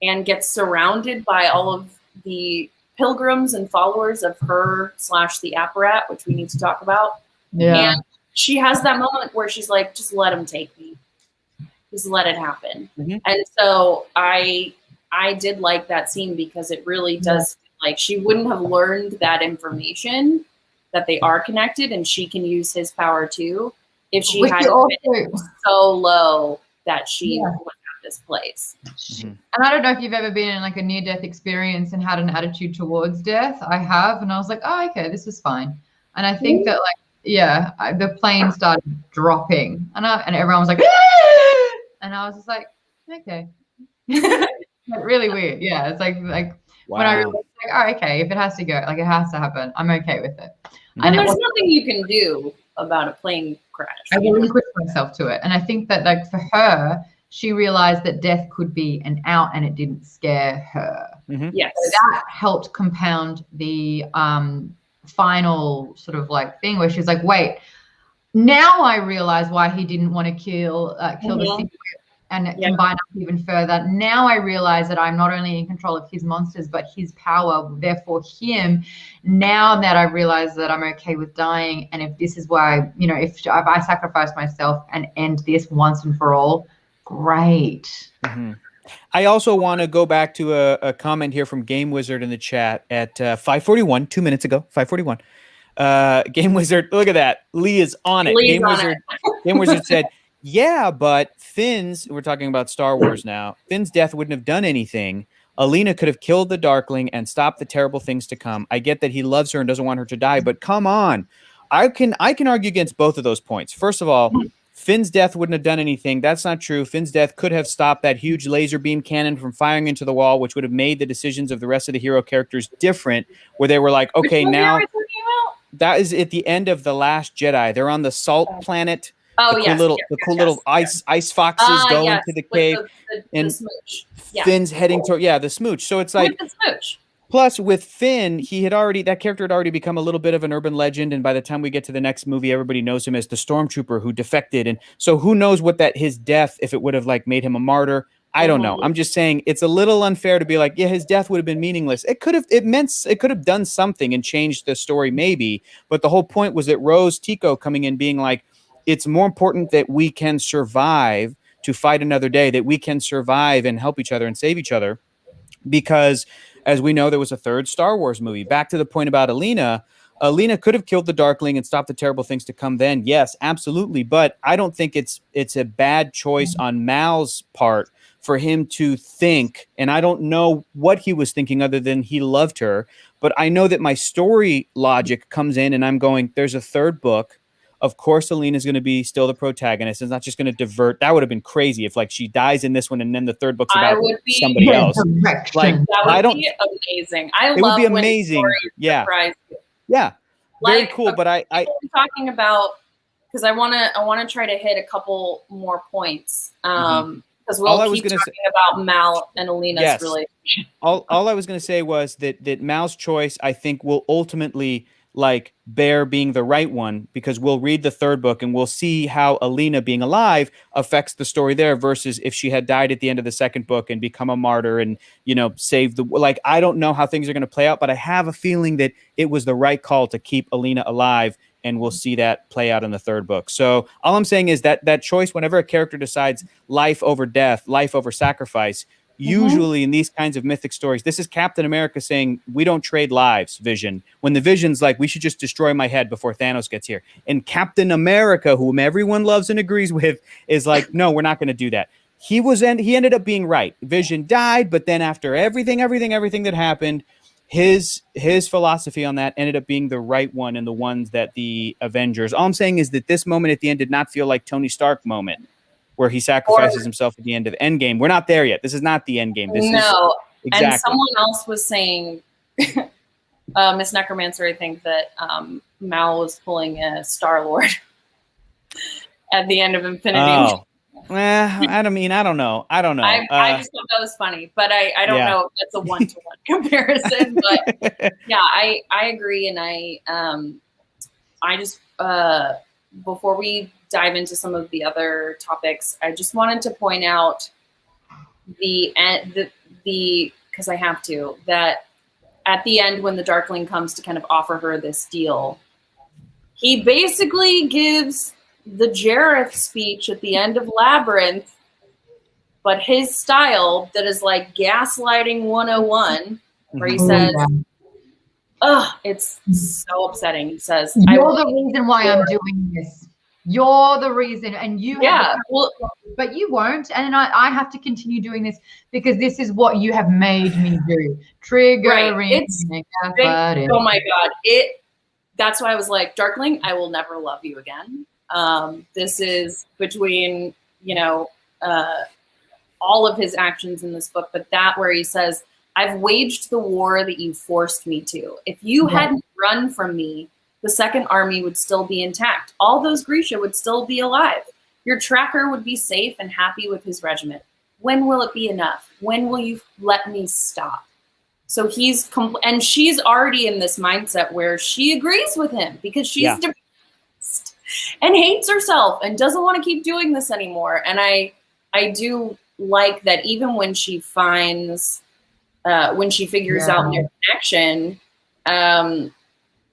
[SPEAKER 1] and gets surrounded by all of the pilgrims and followers of her / the apparat, which we need to talk about.
[SPEAKER 2] Yeah.
[SPEAKER 1] And she has that moment where she's like, just let him take me. Just let it happen. Mm-hmm. And so I did like that scene, because it really does feel like she wouldn't have learned that information, that they are connected and she can use his power too, if she had been so low that she was at this place.
[SPEAKER 2] And I don't know if you've ever been in like a near-death experience and had an attitude towards death. I have, and I was like, oh, okay, this is fine. And I think that like, the plane started dropping, and everyone was like, ah! And I was just like, okay. Like, really weird. Yeah, it's like when I realized, like, oh, okay, if it has to go, like it has to happen, I'm okay with it.
[SPEAKER 1] And there's nothing you can do about a plane crash.
[SPEAKER 2] I relinquished myself to it. And I think that like for her, she realized that death could be an out and it didn't scare her.
[SPEAKER 3] Mm-hmm.
[SPEAKER 1] Yes.
[SPEAKER 2] So that helped compound the final sort of like thing where she's like, wait, now I realize why he didn't want to kill the secret and combine up even further. Now I realize that I'm not only in control of his monsters, but his power, therefore him. Now that I realize that I'm okay with dying, and if this is why, if I sacrifice myself and end this once and for all, great.
[SPEAKER 3] Mm-hmm. I also want to go back to a comment here from Game Wizard in the chat at 5:41, 2 minutes ago, 5:41. Game Wizard, look at that. Lee is on it. Game Wizard said, yeah, but we're talking about Star Wars now. Finn's death wouldn't have done anything. Alina could have killed the Darkling and stopped the terrible things to come. I get that he loves her and doesn't want her to die, but come on. I can argue against both of those points. First of all, Finn's death wouldn't have done anything. That's not true. Finn's death could have stopped that huge laser beam cannon from firing into the wall, which would have made the decisions of the rest of the hero characters different, where they were like, okay, now that is at the end of The Last Jedi. They're on the salt planet. The cool little ice foxes go into the cave, and
[SPEAKER 1] smooch.
[SPEAKER 3] Finn's heading toward the smooch. So it's like,
[SPEAKER 1] with the smooch.
[SPEAKER 3] Plus with Finn, that character had already become a little bit of an urban legend, and by the time we get to the next movie, everybody knows him as the stormtrooper who defected, and so who knows what his death, if it would have like made him a martyr. I don't know. I'm just saying it's a little unfair to be like, his death would have been meaningless. It could have done something and changed the story maybe, but the whole point was that Rose Tico coming in being like, it's more important that we can survive to fight another day, that we can survive and help each other and save each other. Because as we know, there was a third Star Wars movie. Back to the point about Alina. Alina could have killed the Darkling and stopped the terrible things to come then. Yes, absolutely. But I don't think it's a bad choice on Mal's part for him to think, and I don't know what he was thinking other than he loved her, but I know that my story logic comes in and I'm going, there's a third book. Of course, Alina is going to be still the protagonist. It's not just going to divert. That would have been crazy if like she dies in this one and then the third book's about somebody else. Like
[SPEAKER 1] that would be amazing. It
[SPEAKER 3] would be amazing. Yeah. Yeah. Very
[SPEAKER 1] like,
[SPEAKER 3] cool. But I
[SPEAKER 1] talking about, because I want to try to hit a couple more points. Because we'll keep talking about Mal and Alina's relationship.
[SPEAKER 3] All I was going to say was that Mal's choice, I think, will ultimately like bear being the right one, because we'll read the third book and we'll see how Alina being alive affects the story there versus if she had died at the end of the second book and become a martyr and, you know, save the, like, I don't know how things are going to play out, but I have a feeling that it was the right call to keep Alina alive, and we'll see that play out in the third book. So all I'm saying is that choice, whenever a character decides life over death, life over sacrifice, usually in these kinds of mythic stories, this is Captain America saying, we don't trade lives, Vision. When the Vision's like, we should just destroy my head before Thanos gets here. And Captain America, whom everyone loves and agrees with, is like, no, we're not going to do that. He ended up being right. Vision died, but then after everything that happened, his philosophy on that ended up being the right one, and the ones that the Avengers. All I'm saying is that this moment at the end did not feel like Tony Stark moment, where he sacrifices himself at the end of Endgame. We're not there yet. This is not the Endgame. Exactly.
[SPEAKER 1] And someone else was saying, Miss Necromancer, I think that Mal was pulling a Star-Lord at the end of Infinity War.
[SPEAKER 3] Well, I don't know. I
[SPEAKER 1] just thought that was funny, but I don't know if that's a one-to-one comparison. But yeah, I agree, and I just before we dive into some of the other topics, I just wanted to point out because I have to, that at the end when the Darkling comes to kind of offer her this deal, he basically gives the Jareth speech at the end of Labyrinth, but his style that is like gaslighting 101, where he says, it's so upsetting. He says,
[SPEAKER 2] you're the reason why I'm doing this. You're the reason, and you but you won't, and I have to continue doing this because this is what you have made me do. Triggering.
[SPEAKER 1] Oh my God. That's why I was like, Darkling, I will never love you again. This is between, all of his actions in this book, but that where he says, I've waged the war that you forced me to. If you hadn't run from me, the Second Army would still be intact. All those Grisha would still be alive. Your tracker would be safe and happy with his regiment. When will it be enough? When will you let me stop? So and she's already in this mindset where she agrees with him because she's depressed and hates herself and doesn't want to keep doing this anymore. And I do like that even when she figures out their connection,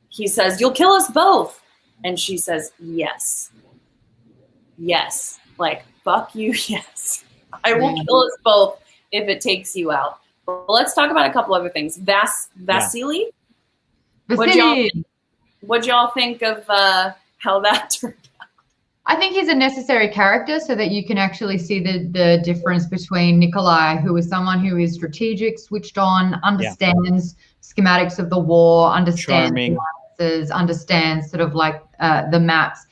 [SPEAKER 1] he says, you'll kill us both. And she says, yes. Yes. Like, fuck you, yes. I will kill us both if it takes you out. But let's talk about a couple other things. Vasily? What'd y'all think of how that turned out?
[SPEAKER 2] I think he's a necessary character so that you can actually see the difference between Nikolai, who is someone who is strategic, switched on, understands schematics of the war, understands understands sort of like the maps.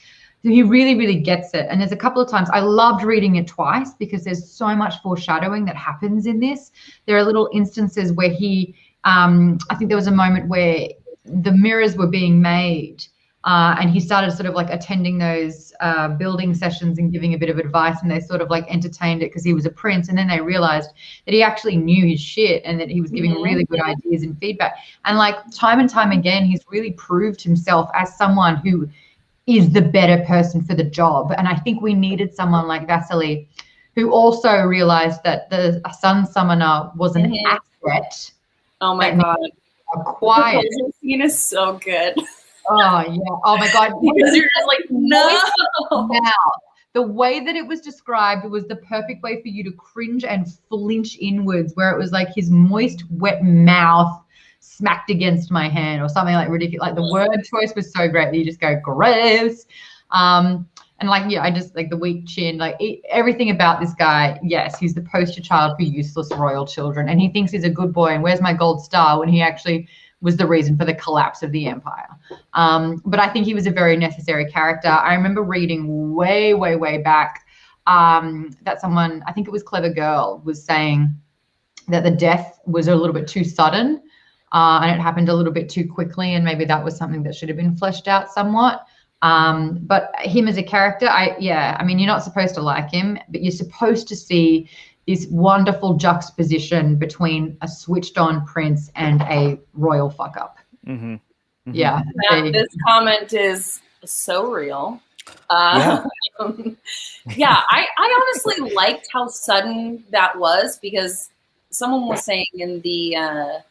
[SPEAKER 2] So he really, really gets it. And there's a couple of times I loved reading it twice because there's so much foreshadowing that happens in this. There are little instances where he, I think there was a moment where the mirrors were being made and he started sort of like attending those building sessions and giving a bit of advice, and they sort of like entertained it because he was a prince, and then they realized that he actually knew his shit and that he was giving really good ideas and feedback. And like time and time again, he's really proved himself as someone who is the better person for the job. And I think we needed someone like Vasily who also realized that the sun summoner was an asset.
[SPEAKER 1] Oh my God.
[SPEAKER 2] Acquired.
[SPEAKER 1] The scene is so good.
[SPEAKER 2] Oh yeah. Oh my God.
[SPEAKER 1] Because you're just like, no.
[SPEAKER 2] Now, the way that it was described was the perfect way for you to cringe and flinch inwards, where it was like his moist, wet mouth smacked against my hand or something like ridiculous. Like the word choice was so great that you just go gross. And like, yeah, I just like the weak chin, like everything about this guy. Yes, he's the poster child for useless royal children, and he thinks he's a good boy. And where's my gold star when he actually was the reason for the collapse of the empire? But I think he was a very necessary character. I remember reading way, way, way back that someone, I think it was Clever Girl, was saying that the death was a little bit too sudden and it happened a little bit too quickly, and maybe that was something that should have been fleshed out somewhat. But him as a character, I mean, you're not supposed to like him, but you're supposed to see this wonderful juxtaposition between a switched on prince and a royal fuck up.
[SPEAKER 3] Mm-hmm. Mm-hmm.
[SPEAKER 2] Yeah.
[SPEAKER 1] This comment is so real.
[SPEAKER 3] Yeah.
[SPEAKER 1] I honestly liked how sudden that was, because someone was saying in the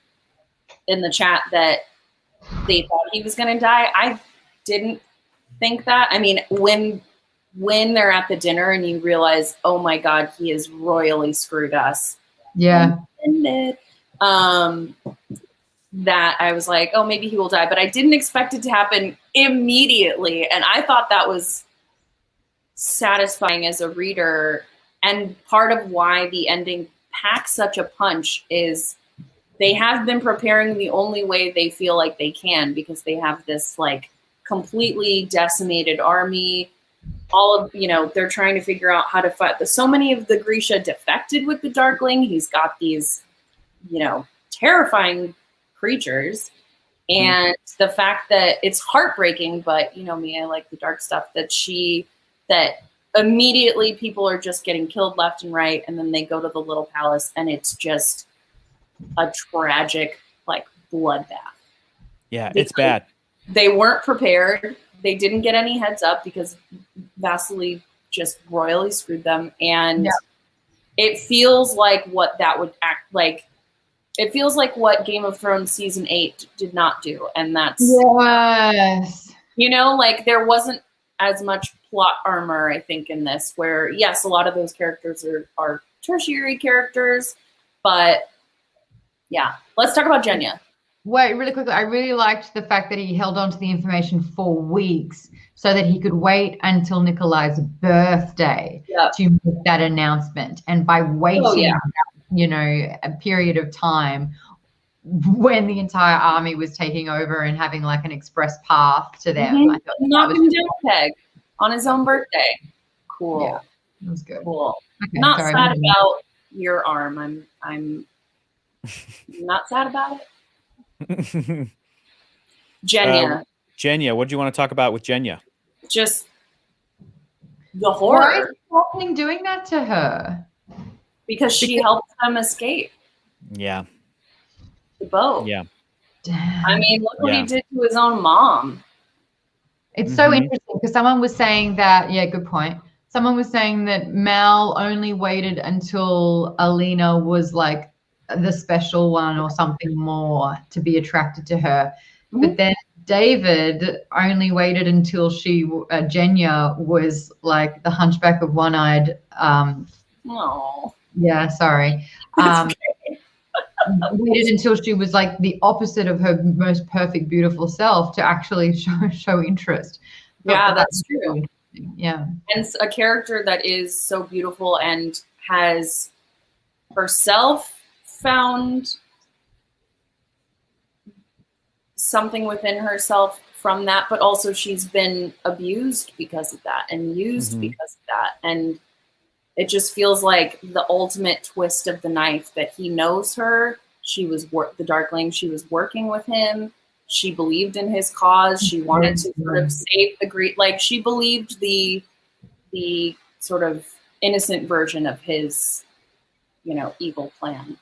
[SPEAKER 1] chat that they thought he was going to die. I didn't think that. I mean, when they're at the dinner and you realize, oh my God, he has royally screwed us.
[SPEAKER 2] Yeah.
[SPEAKER 1] That I was like, oh, maybe he will die, but I didn't expect it to happen immediately. And I thought that was satisfying as a reader. And part of why the ending packs such a punch is they have been preparing the only way they feel like they can, because they have this like completely decimated army. All of, they're trying to figure out how to fight. So many of the Grisha defected with the Darkling. He's got these, terrifying creatures. And the fact that it's heartbreaking, but me, I like the dark stuff, that immediately people are just getting killed left and right. And then they go to the little palace and it's just a tragic, like, bloodbath.
[SPEAKER 3] Yeah, it's bad.
[SPEAKER 1] They weren't prepared. They didn't get any heads up because Vasily just royally screwed them. And it feels like what that would act like. It feels like what Game of Thrones season 8 did not do. And that's,
[SPEAKER 2] yes.
[SPEAKER 1] Like there wasn't as much plot armor, I think, in this, where yes, a lot of those characters are tertiary characters, but yeah. Let's talk about Genya.
[SPEAKER 2] Wait, really quickly, I really liked the fact that he held on to the information for weeks so that he could wait until Nikolai's birthday to make that announcement. And by waiting, a period of time when the entire army was taking over and having like an express path to them. I thought
[SPEAKER 1] knocked him down a peg on his own birthday. Cool.
[SPEAKER 2] Yeah, that was good.
[SPEAKER 1] Cool.
[SPEAKER 2] Okay,
[SPEAKER 1] not sad about your arm. I'm not sad about it.
[SPEAKER 3] Genya, what do you want to talk about with Genya?
[SPEAKER 1] Just the horror.
[SPEAKER 2] Why is Darkling doing that to her?
[SPEAKER 1] Because she helped them escape.
[SPEAKER 3] Yeah.
[SPEAKER 1] The boat.
[SPEAKER 3] Yeah.
[SPEAKER 2] Damn.
[SPEAKER 1] I mean, look what he did to his own mom.
[SPEAKER 2] It's so interesting because someone was saying that, good point. Someone was saying that Mal only waited until Alina was like the special one or something more to be attracted to her. But then David only waited until Genya was like the hunchback of one-eyed. Yeah, sorry. Waited until she was like the opposite of her most perfect, beautiful self to actually show interest.
[SPEAKER 1] Yeah, that's true.
[SPEAKER 2] Yeah.
[SPEAKER 1] And a character that is so beautiful and has herself found something within herself from that, but also she's been abused because of that and used because of that. And it just feels like the ultimate twist of the knife that he knows her. She was the Darkling. She was working with him. She believed in his cause. She wanted to sort of save the Greek. Like she believed the sort of innocent version of his, evil plan.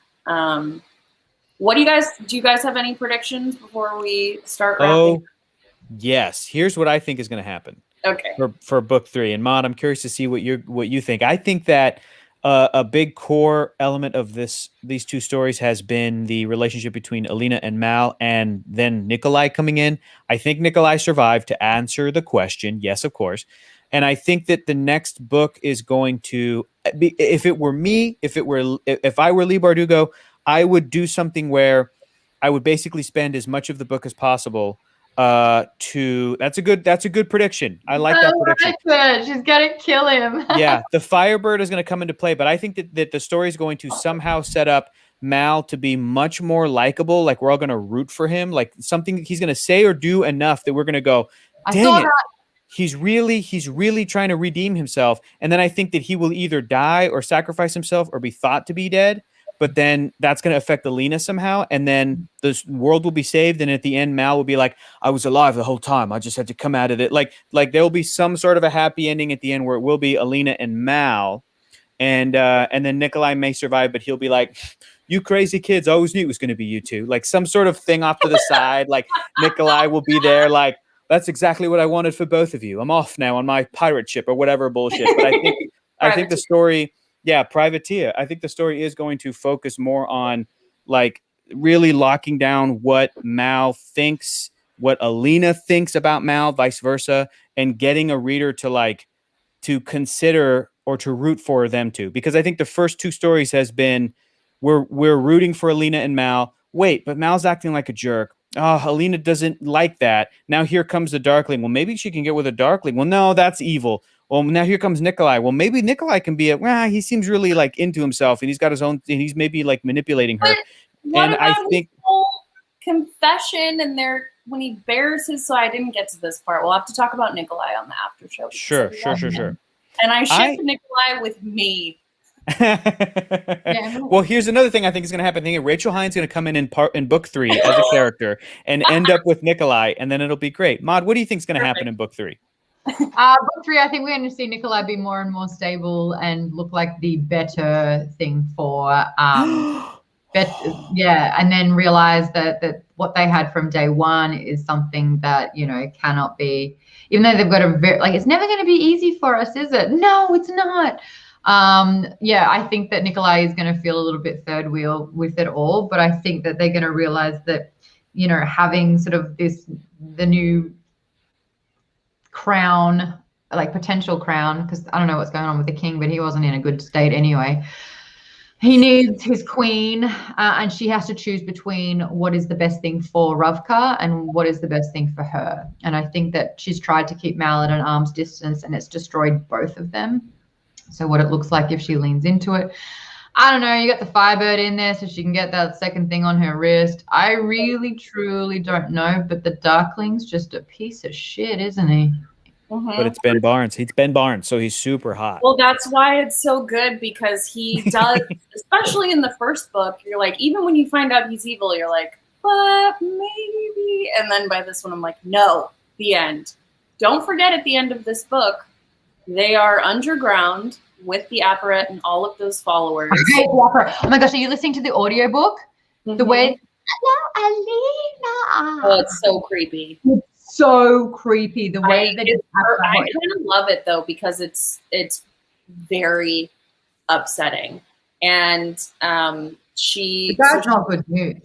[SPEAKER 1] What do you guys have any predictions before we start wrapping?
[SPEAKER 3] Oh, yes. Here's what I think is going to happen.
[SPEAKER 1] Okay.
[SPEAKER 3] For book 3. And Maude, I'm curious to see what you think. I think that a big core element of these two stories has been the relationship between Alina and Mal, and then Nikolai coming in. I think Nikolai survived to answer the question. Yes, of course. And I think that the next book is going to be, if I were Leigh Bardugo, I would do something where I would basically spend as much of the book as possible that's a good prediction. I like that prediction.
[SPEAKER 2] She's gonna kill him.
[SPEAKER 3] Yeah, the Firebird is going to come into play, but I think that the story is going to somehow set up Mal to be much more likable. Like we're all going to root for him. Like something he's going to say or do enough that we're going to go, dang it. He's really trying to redeem himself. And then I think that he will either die or sacrifice himself or be thought to be dead. But then that's going to affect Alina somehow. And then the world will be saved. And at the end, Mal will be like, I was alive the whole time. I just had to come out of it. Like there will be some sort of a happy ending at the end where it will be Alina and Mal. And then Nikolai may survive, but he'll be like, you crazy kids, I always knew it was going to be you two. Like some sort of thing off to the side. Like Nikolai will be there like, that's exactly what I wanted for both of you. I'm off now on my pirate ship or whatever bullshit. But I think the story, Privateer. I think the story is going to focus more on like really locking down what Mal thinks, what Alina thinks about Mal, vice versa, and getting a reader to consider or to root for them too. Because I think the first two stories has been we're rooting for Alina and Mal. Wait, but Mal's acting like a jerk. Oh, Alina doesn't like that. Now here comes the Darkling. Well, maybe she can get with a Darkling. Well, no, that's evil. Well, now here comes Nikolai. Well, maybe Nikolai can be he seems really like into himself and he's got his own, and he's maybe like manipulating her.
[SPEAKER 1] And I think his whole confession and when he bears his, so I didn't get to this part. We'll have to talk about Nikolai on the after show.
[SPEAKER 3] Sure.
[SPEAKER 1] And I ship Nikolai with me.
[SPEAKER 3] Well, here's another thing I think is going to happen. I think Rachel Heine's going to come in book 3 as a character and end up with Nikolai, and then it'll be great. Maude, what do you think is going to happen in book 3?
[SPEAKER 2] Book 3, I think we're going to see Nikolai be more and more stable and look like the better thing for and then realize that what they had from day one is something that cannot be, even though they've got it's never going to be easy for us, is it? No, it's not. I think that Nikolai is going to feel a little bit third wheel with it all, but I think that they're going to realize that, having sort of the new crown, like potential crown, because I don't know what's going on with the king, but he wasn't in a good state anyway. He needs his queen, and she has to choose between what is the best thing for Ravka and what is the best thing for her. And I think that she's tried to keep Mal at an arm's distance, and it's destroyed both of them. So what it looks like if she leans into it, I don't know. You got the Firebird in there so she can get that second thing on her wrist. I really, truly don't know. But the Darkling's just a piece of shit, isn't he?
[SPEAKER 1] Mm-hmm.
[SPEAKER 3] But it's Ben Barnes. He's Ben Barnes, so he's super hot.
[SPEAKER 1] Well, that's why it's so good, because he does, especially in the first book, you're like, even when you find out he's evil, you're like, but maybe. And then by this one, I'm like, no, the end. Don't forget at the end of this book, they are underground with the apparat and all of those followers.
[SPEAKER 2] Okay, oh my gosh, are you listening to the audiobook? Mm-hmm. The way, hello, Alina.
[SPEAKER 1] Oh, it's so creepy.
[SPEAKER 2] It's so creepy. The way that
[SPEAKER 1] I kind of love it though, because it's very upsetting. And
[SPEAKER 2] that's not good news.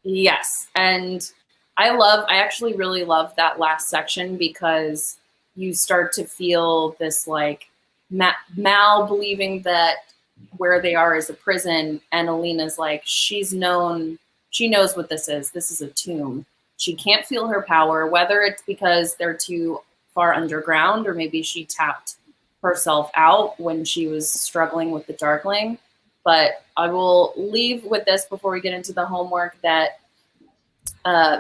[SPEAKER 1] Yes. And I actually really love that last section, because you start to feel this like Mal believing that where they are is a prison, and Alina's like, she knows what this is. This is a tomb. She can't feel her power, whether it's because they're too far underground or maybe she tapped herself out when she was struggling with the Darkling. But I will leave with this before we get into the homework, that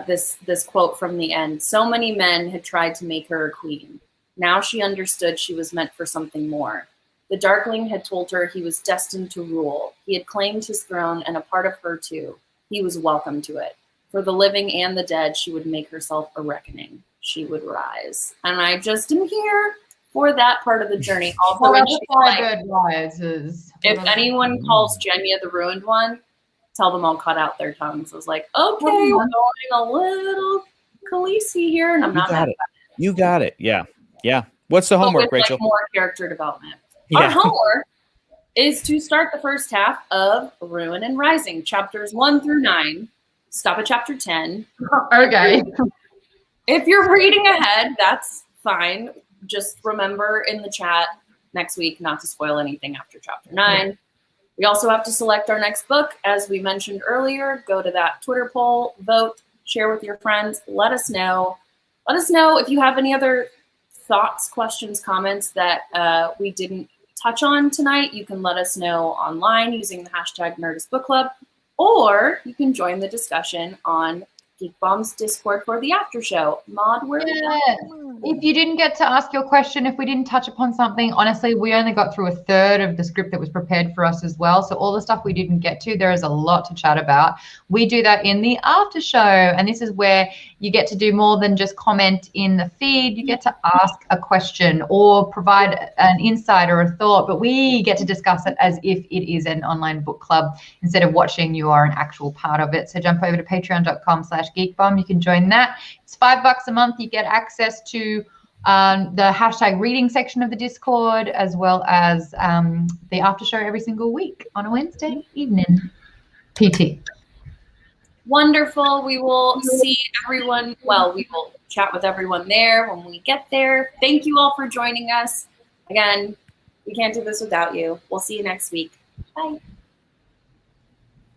[SPEAKER 1] this quote from the end. So many men had tried to make her a queen. Now she understood she was meant for something more. The Darkling had told her he was destined to rule. He had claimed his throne, and a part of her too. He was welcome to it. For the living and the dead, she would make herself a reckoning. She would rise. And I just am here for that part of the journey. Also, if anyone calls Genya the Ruined One, tell them I'll cut out their tongues. I was like, okay, we're going a little Khaleesi here, and I'm not mad about it.
[SPEAKER 3] You got it. Yeah. What's the homework, Rachel?
[SPEAKER 1] Like more character development. Yeah. Our homework is to start the first half of Ruin and Rising, chapters 1 through 9. Stop at chapter 10.
[SPEAKER 2] Okay.
[SPEAKER 1] If you're reading ahead, that's fine. Just remember in the chat next week not to spoil anything after chapter 9. Yeah. We also have to select our next book. As we mentioned earlier, go to that Twitter poll, vote. share with your friends. Let us know. Let us know if you have any other thoughts, questions, comments that we didn't touch on tonight. You can let us know online using the hashtag Nerdist Book Club, or you can join the discussion on Geek Bomb's Discord for the after show. Maude, where
[SPEAKER 2] if you didn't get to ask your question, if we didn't touch upon something, honestly, we only got through a third of the script that was prepared for us as well. So all the stuff we didn't get to, there is a lot to chat about. We do that in the after show. And this is where you get to do more than just comment in the feed. You get to ask a question or provide an insight or a thought, but we get to discuss it as if it is an online book club. Instead of watching, you are an actual part of it. So jump over to patreon.com/geekbomb. You can join that. It's $5 a month. You get access to the hashtag reading section of the Discord, as well as the after show every single week on a Wednesday evening. PT.
[SPEAKER 1] Wonderful. We will see everyone. Well, we will chat with everyone there when we get there. Thank you all for joining us. Again, we can't do this without you. We'll see you next week. Bye.